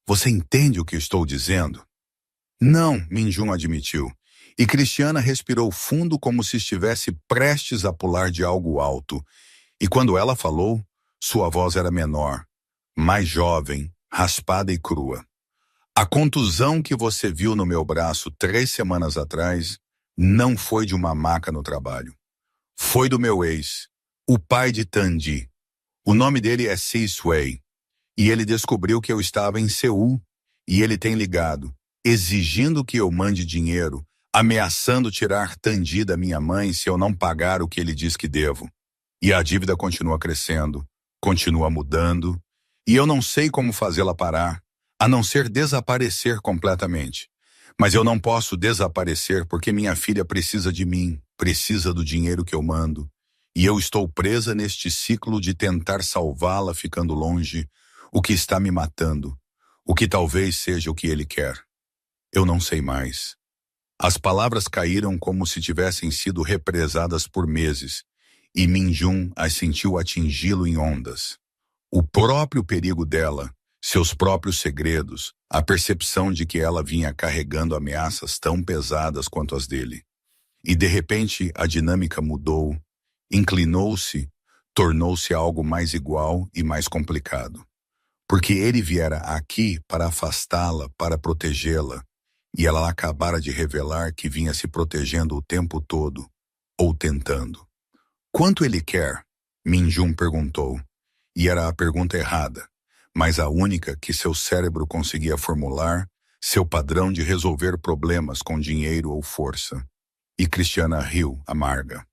Você entende o que estou dizendo? Não, Minjun admitiu. E Cristiana respirou fundo como se estivesse prestes a pular de algo alto. E quando ela falou, sua voz era menor, mais jovem, raspada e crua. A contusão que você viu no meu braço 3 semanas atrás não foi de uma maca no trabalho. Foi do meu ex, o pai de Tandi. O nome dele é Si Sway. E ele descobriu que eu estava em Seul e ele tem ligado, exigindo que eu mande dinheiro, ameaçando tirar Tandi da minha mãe se eu não pagar o que ele diz que devo. E a dívida continua crescendo, continua mudando, e eu não sei como fazê-la parar, a não ser desaparecer completamente. Mas eu não posso desaparecer porque minha filha precisa de mim, precisa do dinheiro que eu mando. E eu estou presa neste ciclo de tentar salvá-la ficando longe, o que está me matando, o que talvez seja o que ele quer. Eu não sei mais. As palavras caíram como se tivessem sido represadas por meses, e Minjun as sentiu atingi-lo em ondas. O próprio perigo dela, seus próprios segredos, a percepção de que ela vinha carregando ameaças tão pesadas quanto as dele. E de repente a dinâmica mudou, inclinou-se, tornou-se algo mais igual e mais complicado. Porque ele viera aqui para afastá-la, para protegê-la, e ela acabara de revelar que vinha se protegendo o tempo todo, ou tentando. Quanto ele quer? Minjun perguntou, e era a pergunta errada, mas a única que seu cérebro conseguia formular, seu padrão de resolver problemas com dinheiro ou força. E Cristiana riu, amarga.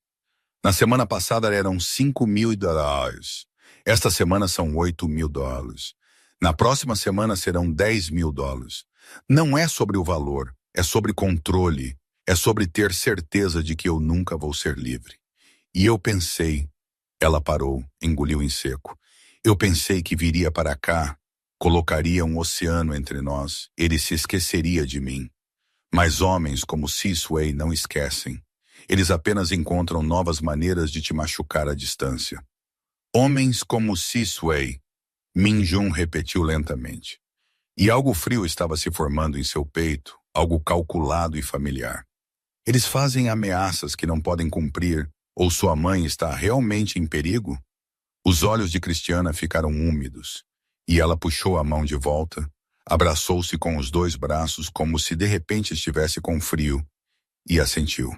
Na semana passada eram $5.000. Esta semana são $8.000. Na próxima semana serão $10.000. Não é sobre o valor, é sobre controle, é sobre ter certeza de que eu nunca vou ser livre. E eu pensei, ela parou, engoliu em seco. Eu pensei que viria para cá, colocaria um oceano entre nós, ele se esqueceria de mim. Mas homens como Sisway não esquecem. Eles apenas encontram novas maneiras de te machucar à distância. Homens como Sisway, Min-jun repetiu lentamente. E algo frio estava se formando em seu peito, algo calculado e familiar. Eles fazem ameaças que não podem cumprir, ou sua mãe está realmente em perigo? Os olhos de Cristiana ficaram úmidos, e ela puxou a mão de volta, abraçou-se com os dois braços como se de repente estivesse com frio, e assentiu.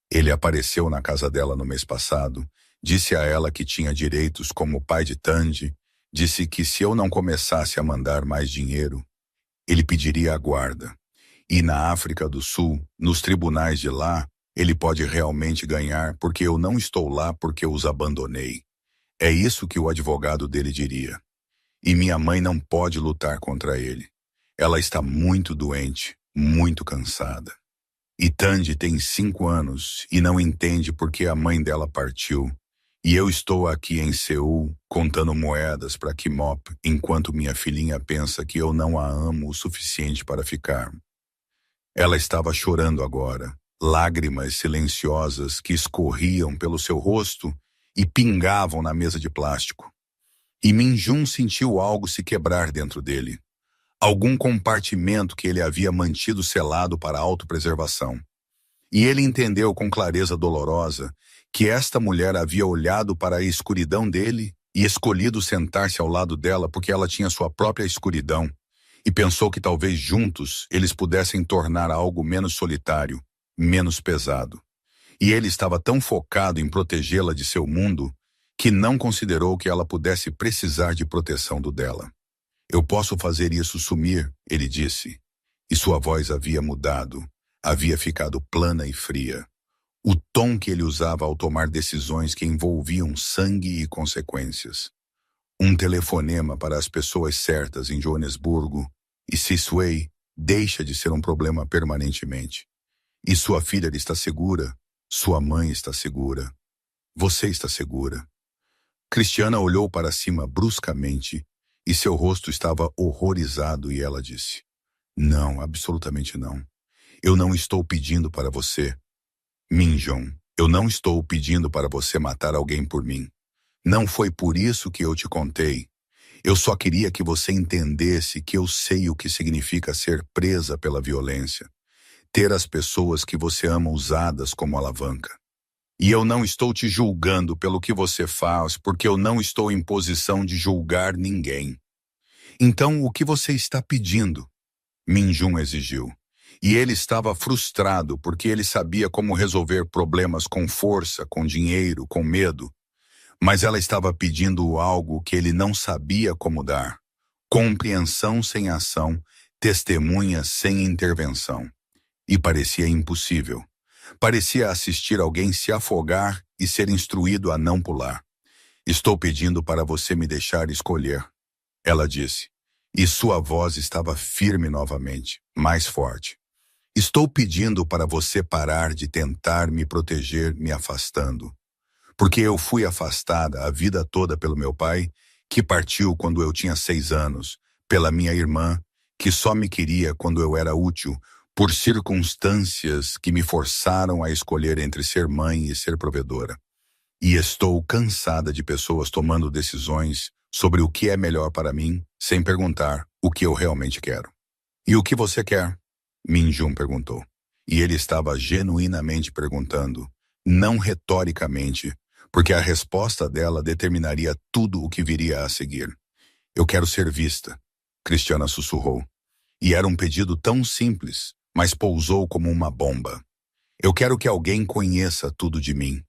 Ele apareceu na casa dela no mês passado, disse a ela que tinha direitos como pai de Tandy, disse que se eu não começasse a mandar mais dinheiro, ele pediria a guarda. E na África do Sul, nos tribunais de lá, ele pode realmente ganhar porque eu não estou lá porque os abandonei. É isso que o advogado dele diria. E minha mãe não pode lutar contra ele. Ela está muito doente, muito cansada. E Tandy tem 5 anos e não entende por que a mãe dela partiu. E eu estou aqui em Seul, contando moedas para Kimop, enquanto minha filhinha pensa que eu não a amo o suficiente para ficar. Ela estava chorando agora, lágrimas silenciosas que escorriam pelo seu rosto e pingavam na mesa de plástico. E Min-jun sentiu algo se quebrar dentro dele. Algum compartimento que ele havia mantido selado para a autopreservação. E ele entendeu com clareza dolorosa que esta mulher havia olhado para a escuridão dele e escolhido sentar-se ao lado dela porque ela tinha sua própria escuridão, e pensou que talvez juntos eles pudessem tornar algo menos solitário, menos pesado. E ele estava tão focado em protegê-la de seu mundo que não considerou que ela pudesse precisar de proteção do dela. Eu posso fazer isso sumir, ele disse, e sua voz havia mudado, havia ficado plana e fria. O tom que ele usava ao tomar decisões que envolviam sangue e consequências. Um telefonema para as pessoas certas em Joanesburgo, e Sisway deixa de ser um problema permanentemente. E sua filha está segura, sua mãe está segura, você está segura. Cristiana olhou para cima bruscamente e seu rosto estava horrorizado e ela disse, não, absolutamente não. Eu não estou pedindo para você. Min-jun, eu não estou pedindo para você matar alguém por mim. Não foi por isso que eu te contei. Eu só queria que você entendesse que eu sei o que significa ser presa pela violência. Ter as pessoas que você ama usadas como alavanca. E eu não estou te julgando pelo que você faz, porque eu não estou em posição de julgar ninguém. Então, o que você está pedindo? Min-jun exigiu. E ele estava frustrado porque ele sabia como resolver problemas com força, com dinheiro, com medo. Mas ela estava pedindo algo que ele não sabia como dar. Compreensão sem ação, testemunha sem intervenção. E parecia impossível. Parecia assistir alguém se afogar e ser instruído a não pular. Estou pedindo para você me deixar escolher, ela disse. E sua voz estava firme novamente, mais forte. Estou pedindo para você parar de tentar me proteger me afastando. Porque eu fui afastada a vida toda pelo meu pai, que partiu quando eu tinha 6 anos, pela minha irmã, que só me queria quando eu era útil, por circunstâncias que me forçaram a escolher entre ser mãe e ser provedora. E estou cansada de pessoas tomando decisões sobre o que é melhor para mim, sem perguntar o que eu realmente quero. E o que você quer? Min-jun perguntou. E ele estava genuinamente perguntando, não retoricamente, porque a resposta dela determinaria tudo o que viria a seguir. Eu quero ser vista, Cristiana sussurrou. E era um pedido tão simples, mas pousou como uma bomba. Eu quero que alguém conheça tudo de mim.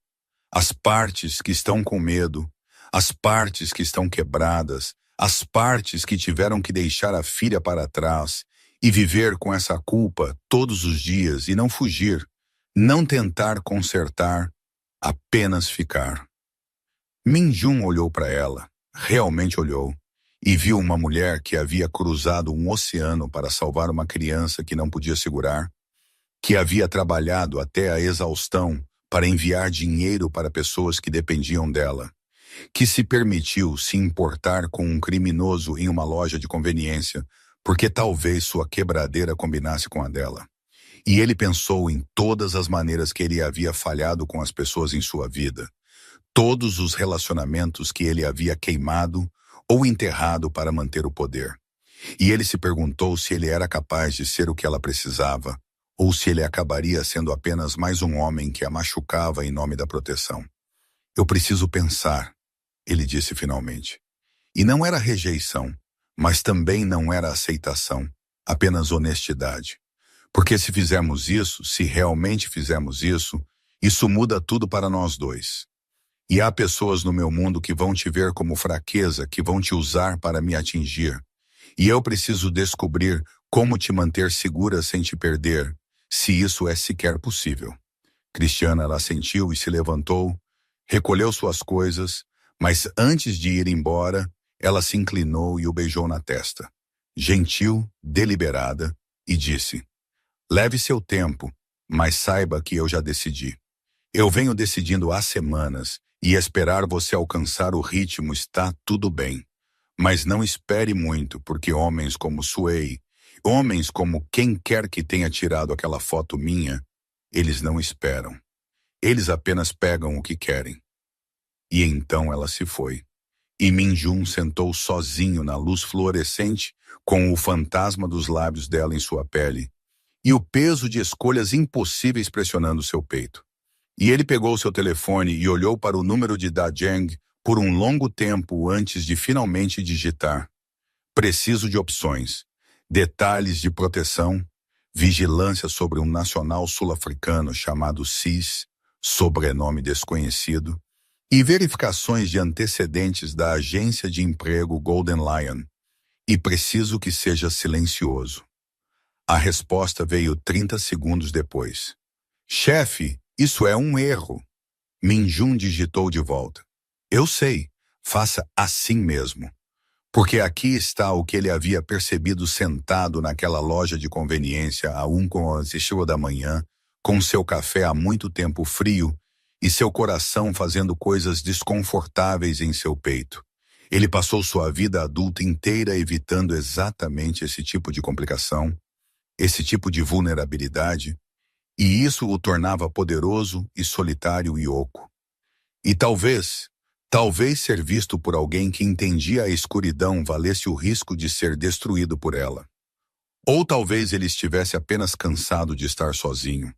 As partes que estão com medo, as partes que estão quebradas, as partes que tiveram que deixar a filha para trás e viver com essa culpa todos os dias e não fugir, não tentar consertar, Apenas ficar. Min Jun olhou para ela, realmente olhou, e viu uma mulher que havia cruzado um oceano para salvar uma criança que não podia segurar, que havia trabalhado até a exaustão para enviar dinheiro para pessoas que dependiam dela, que se permitiu se importar com um criminoso em uma loja de conveniência, porque talvez sua quebradeira combinasse com a dela. E ele pensou em todas as maneiras que ele havia falhado com as pessoas em sua vida, todos os relacionamentos que ele havia queimado ou enterrado para manter o poder. E ele se perguntou se ele era capaz de ser o que ela precisava, ou se ele acabaria sendo apenas mais um homem que a machucava em nome da proteção. Eu preciso pensar, ele disse finalmente. E não era rejeição, mas também não era aceitação, apenas honestidade. Porque se fizermos isso, se realmente fizermos isso, isso muda tudo para nós dois. E há pessoas no meu mundo que vão te ver como fraqueza, que vão te usar para me atingir. E eu preciso descobrir como te manter segura sem te perder, se isso é sequer possível. Cristiana, ela assentiu e se levantou, recolheu suas coisas, mas antes de ir embora, ela se inclinou e o beijou na testa. Gentil, deliberada, e disse: leve seu tempo, mas saiba que eu já decidi. Eu venho decidindo há semanas, e esperar você alcançar o ritmo está tudo bem. Mas não espere muito, porque homens como Sway, homens como quem quer que tenha tirado aquela foto minha, eles não esperam. Eles apenas pegam o que querem. E então ela se foi. E Min Jun sentou sozinho na luz fluorescente, com o fantasma dos lábios dela em sua pele, e o peso de escolhas impossíveis pressionando seu peito. E ele pegou seu telefone e olhou para o número de Da Jang por um longo tempo antes de finalmente digitar: preciso de opções, detalhes de proteção, vigilância sobre um nacional sul-africano chamado CIS, sobrenome desconhecido, e verificações de antecedentes da agência de emprego Golden Lion. E preciso que seja silencioso. A resposta veio 30 segundos depois. Chefe, isso é um erro. Min Jun digitou de volta. Eu sei, faça assim mesmo. Porque aqui está o que ele havia percebido sentado naquela loja de conveniência a 1h da manhã, com seu café há muito tempo frio e seu coração fazendo coisas desconfortáveis em seu peito. Ele passou sua vida adulta inteira evitando exatamente esse tipo de complicação, esse tipo de vulnerabilidade, e isso o tornava poderoso e solitário e oco. E talvez ser visto por alguém que entendia a escuridão valesse o risco de ser destruído por ela. Ou talvez ele estivesse apenas cansado de estar sozinho.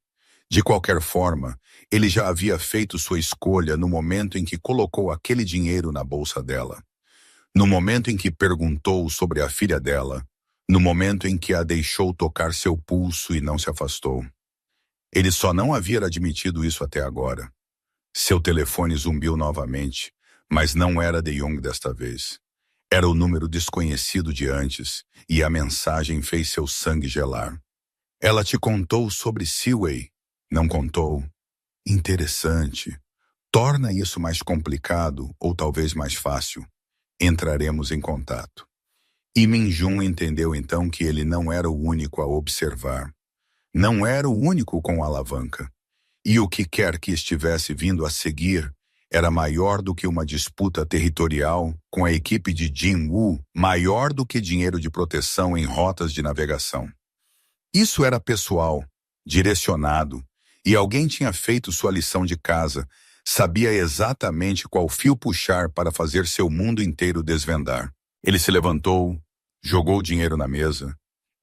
De qualquer forma, ele já havia feito sua escolha no momento em que colocou aquele dinheiro na bolsa dela. No momento em que perguntou sobre a filha dela. No momento em que a deixou tocar seu pulso e não se afastou. Ele só não havia admitido isso até agora. Seu telefone zumbiu novamente, mas não era de Young desta vez. Era o número desconhecido de antes, e a mensagem fez seu sangue gelar. Ela te contou sobre Seaway? Não contou? Interessante. Torna isso mais complicado, ou talvez mais fácil. Entraremos em contato. E Min Jun entendeu então que ele não era o único a observar. Não era o único com a alavanca. E o que quer que estivesse vindo a seguir era maior do que uma disputa territorial com a equipe de Jin Woo, maior do que dinheiro de proteção em rotas de navegação. Isso era pessoal, direcionado, e alguém tinha feito sua lição de casa, sabia exatamente qual fio puxar para fazer seu mundo inteiro desvendar. Ele se levantou, jogou o dinheiro na mesa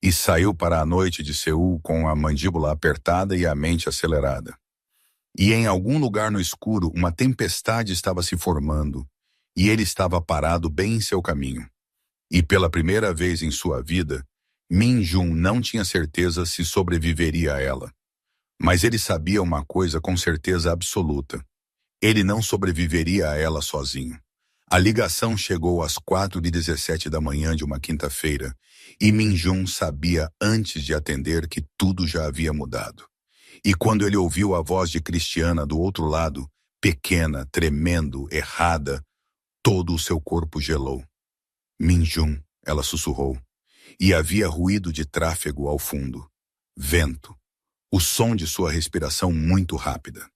e saiu para a noite de Seul com a mandíbula apertada e a mente acelerada. E em algum lugar no escuro, uma tempestade estava se formando, e ele estava parado bem em seu caminho. E pela primeira vez em sua vida, Min Jun não tinha certeza se sobreviveria a ela. Mas ele sabia uma coisa com certeza absoluta. Ele não sobreviveria a ela sozinho. A ligação chegou às 4h17 da manhã de uma quinta-feira, e Min Jun sabia antes de atender que tudo já havia mudado. E quando ele ouviu a voz de Cristiana do outro lado, pequena, tremendo, errada, todo o seu corpo gelou. Minjun, ela sussurrou, e havia ruído de tráfego ao fundo. Vento. O som de sua respiração muito rápida.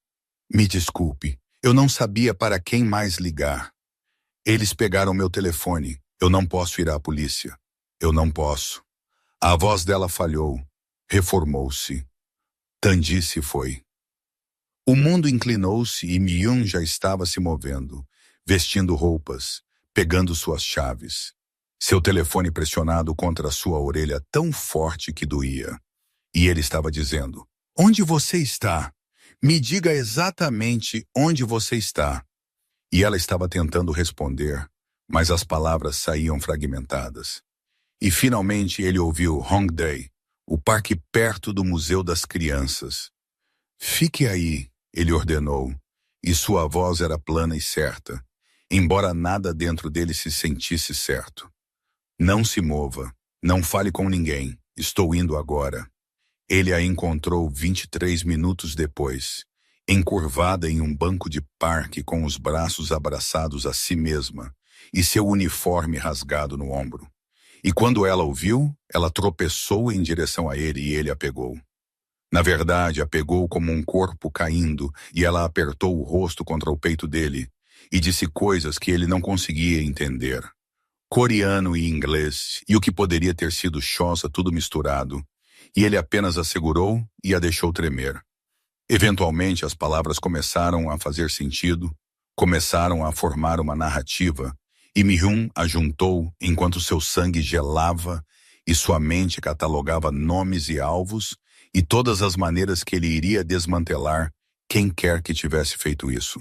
Me desculpe, eu não sabia para quem mais ligar. Eles pegaram meu telefone. Eu não posso ir à polícia. Eu não posso. A voz dela falhou. Reformou-se. Tandi se foi. O mundo inclinou-se e Myun já estava se movendo, vestindo roupas, pegando suas chaves. Seu telefone pressionado contra sua orelha tão forte que doía. E ele estava dizendo, onde você está? Me diga exatamente onde você está. E ela estava tentando responder, mas as palavras saíam fragmentadas. E finalmente ele ouviu Hongdae, o parque perto do Museu das Crianças. Fique aí, ele ordenou, e sua voz era plana e certa, embora nada dentro dele se sentisse certo. Não se mova, não fale com ninguém, estou indo agora. Ele a encontrou 23 minutos depois, encurvada em um banco de parque com os braços abraçados a si mesma e seu uniforme rasgado no ombro. E quando ela o viu, ela tropeçou em direção a ele e ele a pegou. Na verdade, a pegou como um corpo caindo e ela apertou o rosto contra o peito dele e disse coisas que ele não conseguia entender. Coreano e inglês, e o que poderia ter sido Xhosa tudo misturado, e ele apenas a segurou e a deixou tremer. Eventualmente, as palavras começaram a fazer sentido, começaram a formar uma narrativa, e Myun a juntou enquanto seu sangue gelava e sua mente catalogava nomes e alvos e todas as maneiras que ele iria desmantelar quem quer que tivesse feito isso.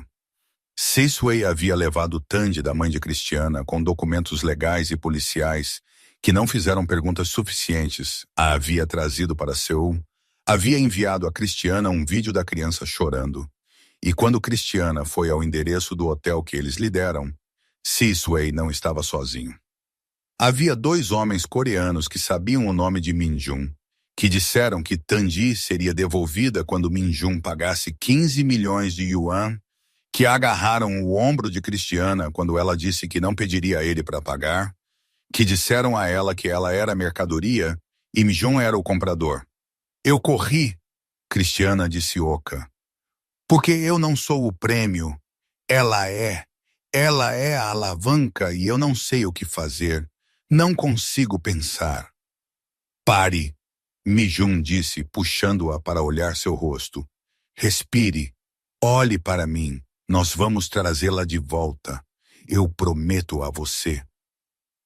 Sisway havia levado Tandi da mãe de Christiana com documentos legais e policiais que não fizeram perguntas suficientes, a havia trazido para Seul, havia enviado a Christiana um vídeo da criança chorando. E quando Christiana foi ao endereço do hotel que eles lhe deram, Sisway não estava sozinho. Havia 2 homens coreanos que sabiam o nome de Minjun, que disseram que Tandi seria devolvida quando Minjun pagasse 15 milhões de yuan, que agarraram o ombro de Christiana quando ela disse que não pediria a ele para pagar, que disseram a ela que ela era mercadoria e Minjun era o comprador. Eu corri, Christiana disse oca, porque eu não sou o prêmio, ela é a alavanca e eu não sei o que fazer, não consigo pensar. Pare, Minjun disse, puxando-a para olhar seu rosto. Respire, olhe para mim, nós vamos trazê-la de volta, eu prometo a você.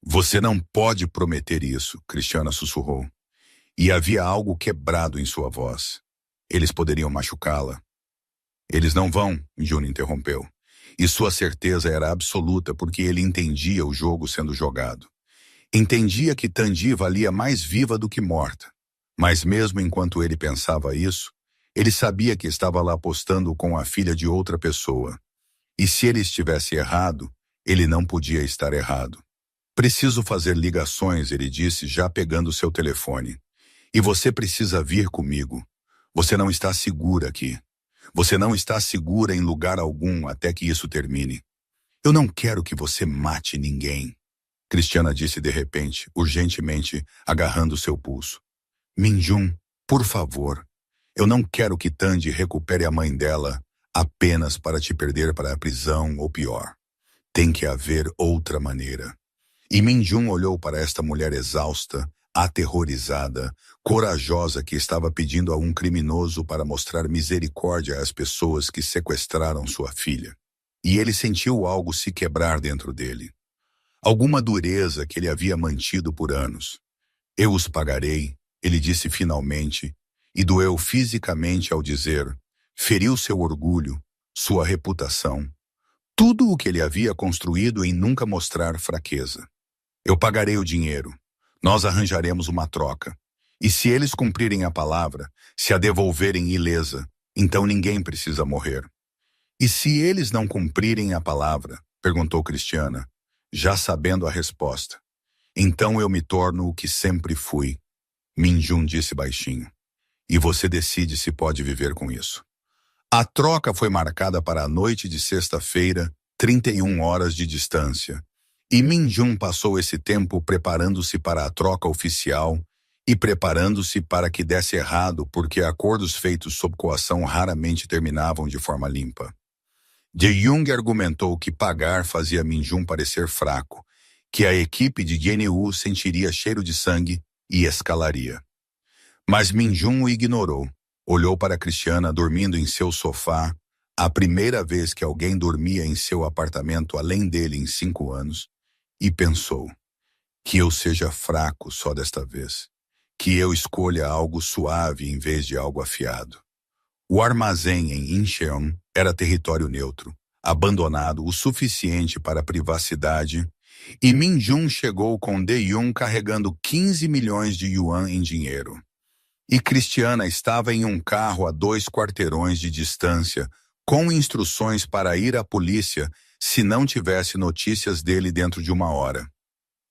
Você não pode prometer isso, Christiana sussurrou. E havia algo quebrado em sua voz. Eles poderiam machucá-la. Eles não vão, Jun interrompeu. E sua certeza era absoluta porque ele entendia o jogo sendo jogado. Entendia que Tandi valia mais viva do que morta. Mas mesmo enquanto ele pensava isso, ele sabia que estava lá apostando com a filha de outra pessoa. E se ele estivesse errado, ele não podia estar errado. Preciso fazer ligações, ele disse, já pegando seu telefone. E você precisa vir comigo. Você não está segura aqui. Você não está segura em lugar algum até que isso termine. Eu não quero que você mate ninguém. Christiana disse de repente, urgentemente, agarrando seu pulso. Minjun, por favor. Eu não quero que Tandi recupere a mãe dela apenas para te perder para a prisão ou pior. Tem que haver outra maneira. E Minjun olhou para esta mulher exausta, aterrorizada, corajosa que estava pedindo a um criminoso para mostrar misericórdia às pessoas que sequestraram sua filha. E ele sentiu algo se quebrar dentro dele. Alguma dureza que ele havia mantido por anos. Eu os pagarei, ele disse finalmente, e doeu fisicamente ao dizer, feriu seu orgulho, sua reputação, tudo o que ele havia construído em nunca mostrar fraqueza. Eu pagarei o dinheiro. Nós arranjaremos uma troca. E se eles cumprirem a palavra, se a devolverem ilesa, então ninguém precisa morrer. E se eles não cumprirem a palavra, perguntou Christiana, já sabendo a resposta. Então eu me torno o que sempre fui. Minjun disse baixinho. E você decide se pode viver com isso. A troca foi marcada para a noite de sexta-feira, 31 horas de distância. E Min Jun passou esse tempo preparando-se para a troca oficial e preparando-se para que desse errado, porque acordos feitos sob coação raramente terminavam de forma limpa. Jae-young argumentou que pagar fazia Min Jun parecer fraco, que a equipe de GNU sentiria cheiro de sangue e escalaria. Mas Min Jun o ignorou. Olhou para Christiana dormindo em seu sofá, a primeira vez que alguém dormia em seu apartamento além dele em 5 anos, e pensou: que eu seja fraco só desta vez, que eu escolha algo suave em vez de algo afiado. O armazém em Incheon era território neutro, abandonado o suficiente para privacidade, e Min Jun chegou com Dae-young carregando 15 milhões de yuan em dinheiro. E Christiana estava em um carro a 2 quarteirões de distância, com instruções para ir à polícia se não tivesse notícias dele dentro de 1 hora.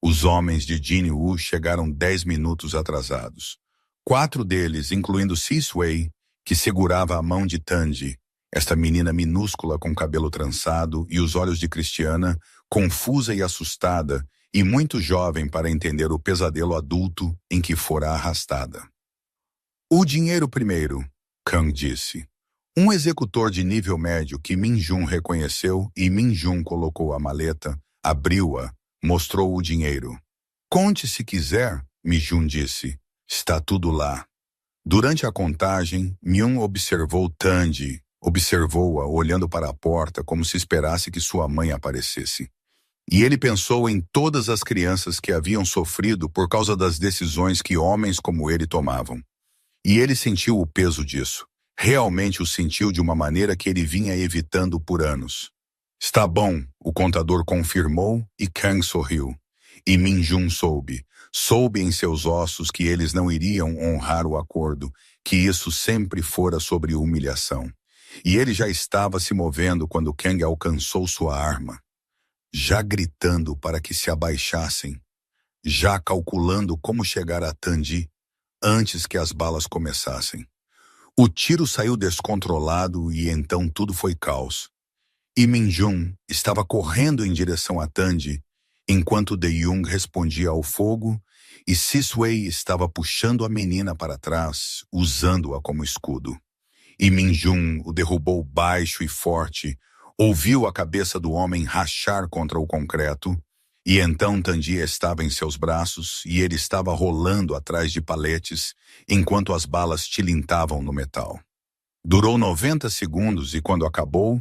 Os homens de Jin-woo chegaram 10 minutos atrasados. 4 deles, incluindo Si-sway, que segurava a mão de Tanji, esta menina minúscula com cabelo trançado e os olhos de Christiana, confusa e assustada, e muito jovem para entender o pesadelo adulto em que fora arrastada. O dinheiro primeiro, Kang disse. Um executor de nível médio que Min Jun reconheceu e Min Jun colocou a maleta, abriu-a, mostrou o dinheiro. Conte se quiser, Min Jun disse. Está tudo lá. Durante a contagem, Myung observou Tanji, observou-a olhando para a porta como se esperasse que sua mãe aparecesse. E ele pensou em todas as crianças que haviam sofrido por causa das decisões que homens como ele tomavam. E ele sentiu o peso disso. Realmente o sentiu de uma maneira que ele vinha evitando por anos. Está bom, o contador confirmou e Kang sorriu. E Min Jun soube em seus ossos que eles não iriam honrar o acordo, que isso sempre fora sobre humilhação. E ele já estava se movendo quando Kang alcançou sua arma, já gritando para que se abaixassem, já calculando como chegar a Tanji antes que as balas começassem. O tiro saiu descontrolado e então tudo foi caos. E Min Jun estava correndo em direção a Tanji, enquanto Dae-young respondia ao fogo e Si-sway estava puxando a menina para trás, usando-a como escudo. E Min Jun o derrubou baixo e forte, ouviu a cabeça do homem rachar contra o concreto, e então Tanji estava em seus braços e ele estava rolando atrás de paletes, enquanto as balas tilintavam no metal. Durou 90 segundos e quando acabou,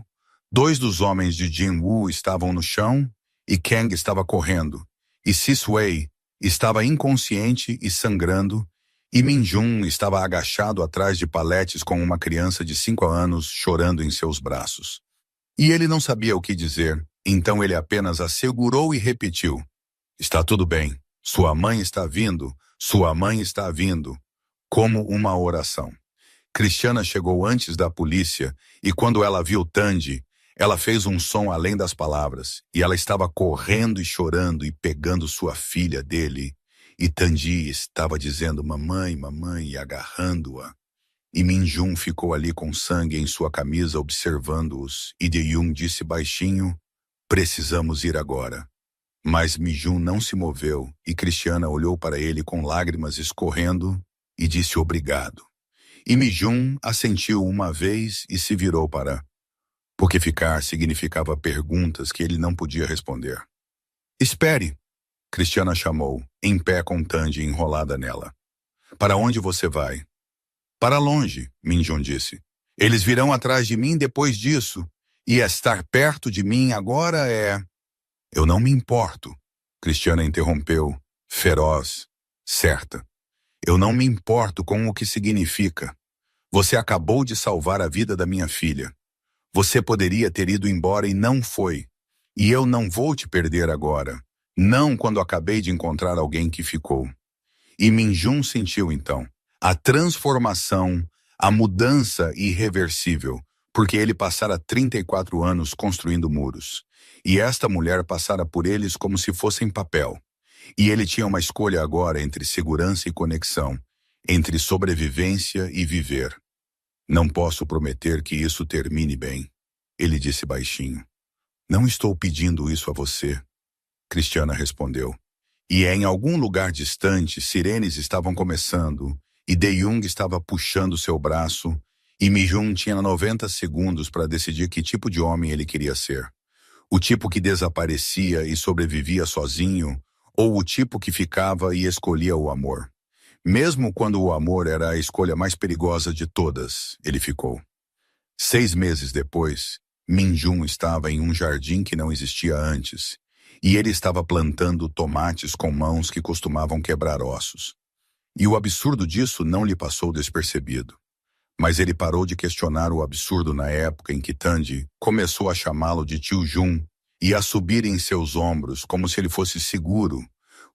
2 dos homens de Jin-woo estavam no chão e Kang estava correndo, e Si-sway estava inconsciente e sangrando, e Min Jun estava agachado atrás de paletes com uma criança de 5 anos chorando em seus braços. E ele não sabia o que dizer, então ele apenas a segurou e repetiu: está tudo bem, sua mãe está vindo, sua mãe está vindo, como uma oração. Christiana chegou antes da polícia e quando ela viu Tanji, ela fez um som além das palavras, e ela estava correndo e chorando e pegando sua filha dele, e Tanji estava dizendo mamãe, mamãe e agarrando-a. E Min Jun ficou ali com sangue em sua camisa observando-os, e Dae-young disse baixinho: precisamos ir agora. Mas Min Jun não se moveu, e Christiana olhou para ele com lágrimas escorrendo e disse obrigado. E Min Jun assentiu uma vez e se virou para... porque ficar significava perguntas que ele não podia responder. Espere, Christiana chamou, em pé com Tanji enrolada nela. Para onde você vai? Para longe, Min Jun disse. Eles virão atrás de mim depois disso, e estar perto de mim agora é... Eu não me importo, Christiana interrompeu, feroz, certa. Eu não me importo com o que significa. Você acabou de salvar a vida da minha filha. Você poderia ter ido embora e não foi. E eu não vou te perder agora. Não quando acabei de encontrar alguém que ficou. E Min Jun sentiu então a transformação, a mudança irreversível, porque ele passara 34 anos construindo muros. E esta mulher passara por eles como se fossem papel. E ele tinha uma escolha agora entre segurança e conexão, entre sobrevivência e viver. Não posso prometer que isso termine bem, ele disse baixinho. Não estou pedindo isso a você, Christiana respondeu. E em algum lugar distante, sirenes estavam começando, e De-Jong estava puxando seu braço, e Mi-jung tinha 90 segundos para decidir que tipo de homem ele queria ser. O tipo que desaparecia e sobrevivia sozinho, ou o tipo que ficava e escolhia o amor. Mesmo quando o amor era a escolha mais perigosa de todas, ele ficou. 6 meses depois, Min-jung estava em um jardim que não existia antes, e ele estava plantando tomates com mãos que costumavam quebrar ossos. E o absurdo disso não lhe passou despercebido. Mas ele parou de questionar o absurdo na época em que Tandy começou a chamá-lo de tio Jun e a subir em seus ombros como se ele fosse seguro,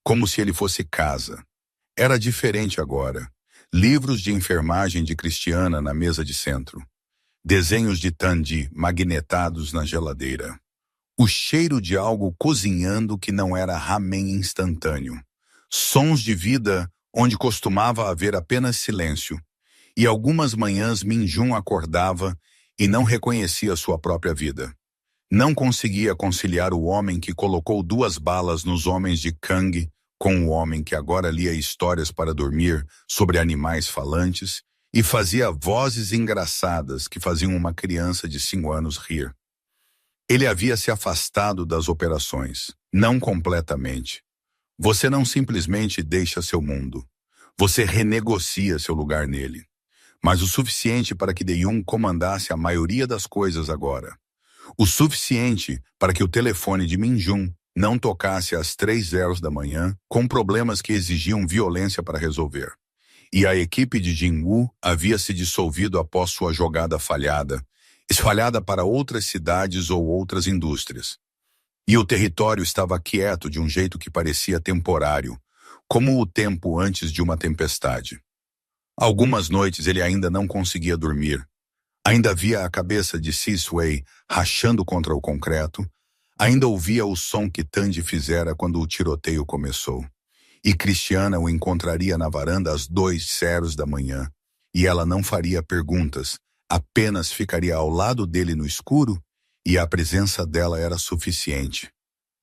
como se ele fosse casa. Era diferente agora. Livros de enfermagem de Christiana na mesa de centro. Desenhos de Tandy magnetados na geladeira. O cheiro de algo cozinhando que não era ramen instantâneo. Sons de vida onde costumava haver apenas silêncio. E algumas manhãs Min-jung acordava e não reconhecia sua própria vida. Não conseguia conciliar o homem que colocou 2 balas nos homens de Kang com o homem que agora lia histórias para dormir sobre animais falantes e fazia vozes engraçadas que faziam uma criança de 5 anos rir. Ele havia se afastado das operações, não completamente. Você não simplesmente deixa seu mundo. Você renegocia seu lugar nele. Mas o suficiente para que De-jong comandasse a maioria das coisas agora. O suficiente para que o telefone de Min-jung não tocasse às 3h da manhã com problemas que exigiam violência para resolver. E a equipe de Jin-woo havia se dissolvido após sua jogada falhada, espalhada para outras cidades ou outras indústrias. E o território estava quieto de um jeito que parecia temporário, como o tempo antes de uma tempestade. Algumas noites ele ainda não conseguia dormir. Ainda via a cabeça de Si-Sway rachando contra o concreto. Ainda ouvia o som que Tandy fizera quando o tiroteio começou. E Christiana o encontraria na varanda às 2h da manhã. E ela não faria perguntas, apenas ficaria ao lado dele no escuro, e a presença dela era suficiente.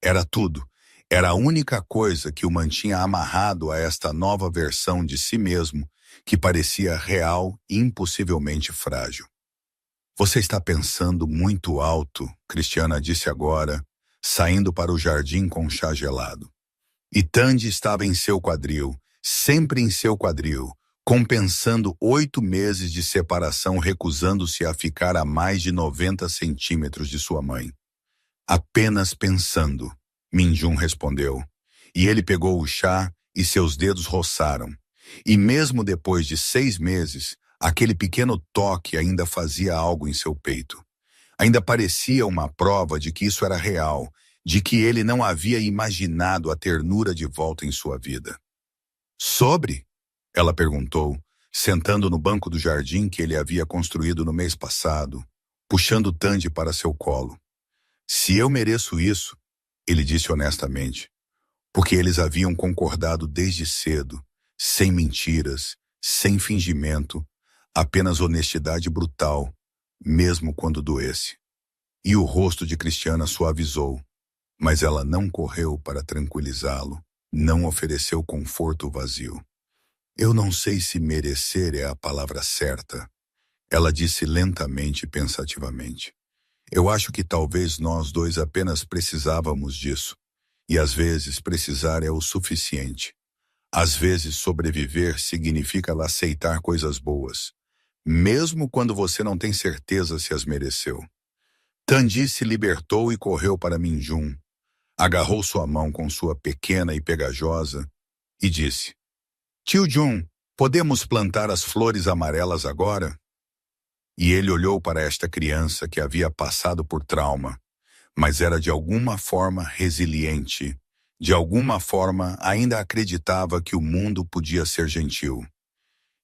Era tudo. Era a única coisa que o mantinha amarrado a esta nova versão de si mesmo, que parecia real e impossivelmente frágil. Você está pensando muito alto, Christiana disse agora, saindo para o jardim com chá gelado. E Tandy estava em seu quadril, sempre em seu quadril, compensando 8 meses de separação, recusando-se a ficar a mais de 90 centímetros de sua mãe. Apenas pensando, Min-jung respondeu. E ele pegou o chá e seus dedos roçaram. E mesmo depois de 6 meses, aquele pequeno toque ainda fazia algo em seu peito. Ainda parecia uma prova de que isso era real, de que ele não havia imaginado a ternura de volta em sua vida. Sobre? Ela perguntou, sentando no banco do jardim que ele havia construído no mês passado, puxando Tandy para seu colo. Se eu mereço isso, ele disse honestamente, porque eles haviam concordado desde cedo, sem mentiras, sem fingimento, apenas honestidade brutal, mesmo quando doesse. E o rosto de Christiana suavizou, mas ela não correu para tranquilizá-lo, não ofereceu conforto vazio. Eu não sei se merecer é a palavra certa, ela disse lentamente e pensativamente. Eu acho que talvez nós dois apenas precisávamos disso, e às vezes precisar é o suficiente. Às vezes sobreviver significa aceitar coisas boas, mesmo quando você não tem certeza se as mereceu. Tandy se libertou e correu para Min-jung, agarrou sua mão com sua pequena e pegajosa e disse, Tio Jun, podemos plantar as flores amarelas agora? E ele olhou para esta criança que havia passado por trauma, mas era de alguma forma resiliente. De alguma forma, ainda acreditava que o mundo podia ser gentil.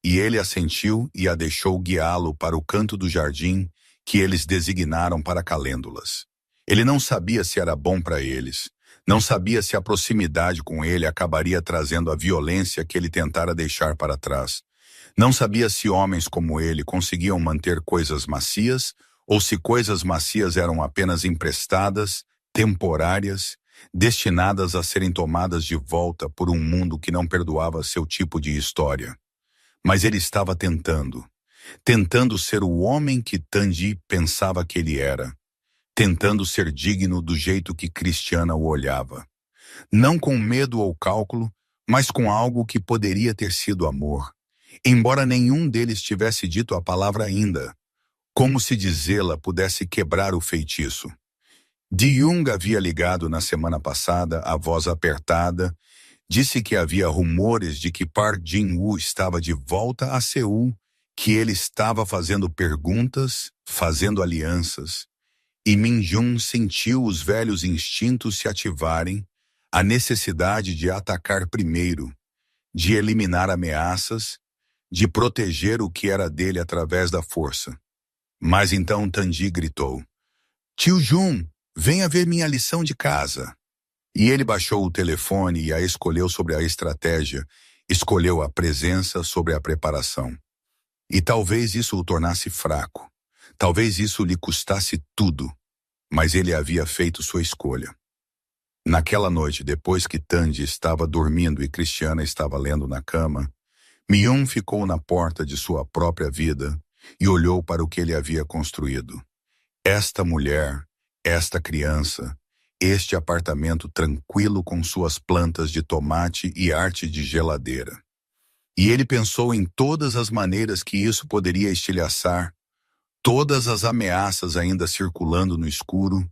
E ele assentiu e a deixou guiá-lo para o canto do jardim que eles designaram para calêndulas. Ele não sabia se era bom para eles. Não sabia se a proximidade com ele acabaria trazendo a violência que ele tentara deixar para trás. Não sabia se homens como ele conseguiam manter coisas macias ou se coisas macias eram apenas emprestadas, temporárias, destinadas a serem tomadas de volta por um mundo que não perdoava seu tipo de história. Mas ele estava tentando ser o homem que Tandy pensava que ele era, tentando ser digno do jeito que Cristiana o olhava. Não com medo ou cálculo, mas com algo que poderia ter sido amor, embora nenhum deles tivesse dito a palavra ainda, como se dizê-la pudesse quebrar o feitiço. De Jung havia ligado na semana passada, a voz apertada, disse que havia rumores de que Park Jin-woo estava de volta a Seul, que ele estava fazendo perguntas, fazendo alianças, e Min-jun sentiu os velhos instintos se ativarem, a necessidade de atacar primeiro, de eliminar ameaças, de proteger o que era dele através da força. Mas então Tandy gritou: "Tio Jun, venha ver minha lição de casa." E ele baixou o telefone e a escolheu sobre a estratégia, escolheu a presença sobre a preparação. E talvez isso o tornasse fraco. Talvez isso lhe custasse tudo. Mas ele havia feito sua escolha. Naquela noite, depois que Tandy estava dormindo e Cristiana estava lendo na cama, Myung ficou na porta de sua própria vida e olhou para o que ele havia construído. Esta mulher, esta criança, este apartamento tranquilo com suas plantas de tomate e arte de geladeira. E ele pensou em todas as maneiras que isso poderia estilhaçar, todas as ameaças ainda circulando no escuro,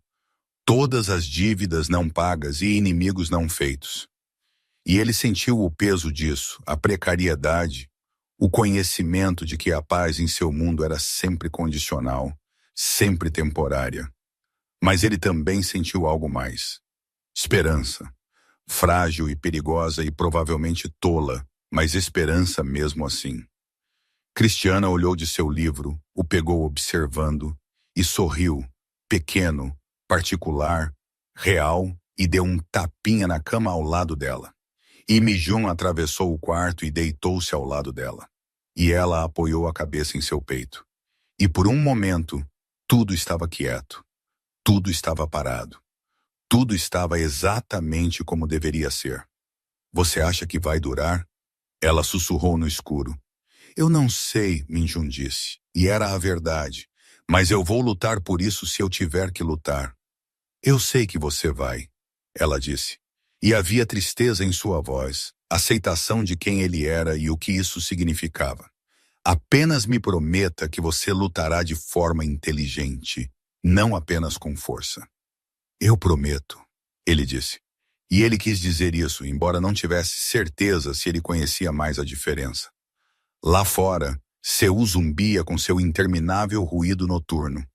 todas as dívidas não pagas e inimigos não feitos. E ele sentiu o peso disso, a precariedade, o conhecimento de que a paz em seu mundo era sempre condicional, sempre temporária. Mas ele também sentiu algo mais. Esperança. Frágil e perigosa e provavelmente tola, mas esperança mesmo assim. Cristiana olhou de seu livro, o pegou observando, e sorriu, pequeno, particular, real, e deu um tapinha na cama ao lado dela. E Mijun atravessou o quarto e deitou-se ao lado dela. E ela apoiou a cabeça em seu peito. E por um momento, tudo estava quieto. Tudo estava parado. Tudo estava exatamente como deveria ser. "Você acha que vai durar?" Ela sussurrou no escuro. "Eu não sei", Min-jun disse, e era a verdade, "mas eu vou lutar por isso se eu tiver que lutar." "Eu sei que você vai", ela disse, e havia tristeza em sua voz, aceitação de quem ele era e o que isso significava. "Apenas me prometa que você lutará de forma inteligente, não apenas com força." "Eu prometo", ele disse. E ele quis dizer isso, embora não tivesse certeza se ele conhecia mais a diferença. Lá fora, Seul zumbia com seu interminável ruído noturno.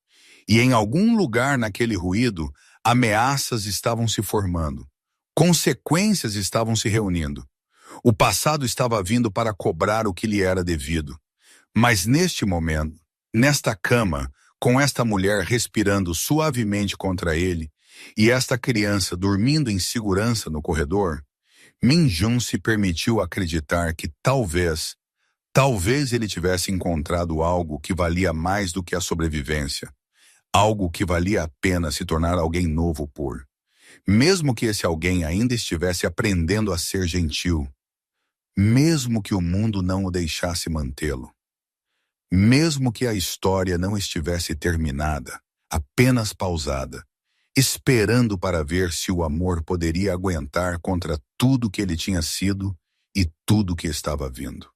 E em algum lugar naquele ruído, ameaças estavam se formando. Consequências estavam se reunindo. O passado estava vindo para cobrar o que lhe era devido. Mas neste momento, nesta cama, com esta mulher respirando suavemente contra ele, e esta criança dormindo em segurança no corredor, Min-jun se permitiu acreditar que talvez ele tivesse encontrado algo que valia mais do que a sobrevivência, algo que valia a pena se tornar alguém novo por. Mesmo que esse alguém ainda estivesse aprendendo a ser gentil, mesmo que o mundo não o deixasse mantê-lo, mesmo que a história não estivesse terminada, apenas pausada, esperando para ver se o amor poderia aguentar contra tudo que ele tinha sido e tudo que estava vindo.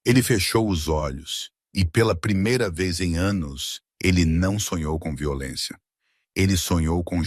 Ele fechou os olhos e pela primeira vez em anos, ele não sonhou com violência. Ele sonhou com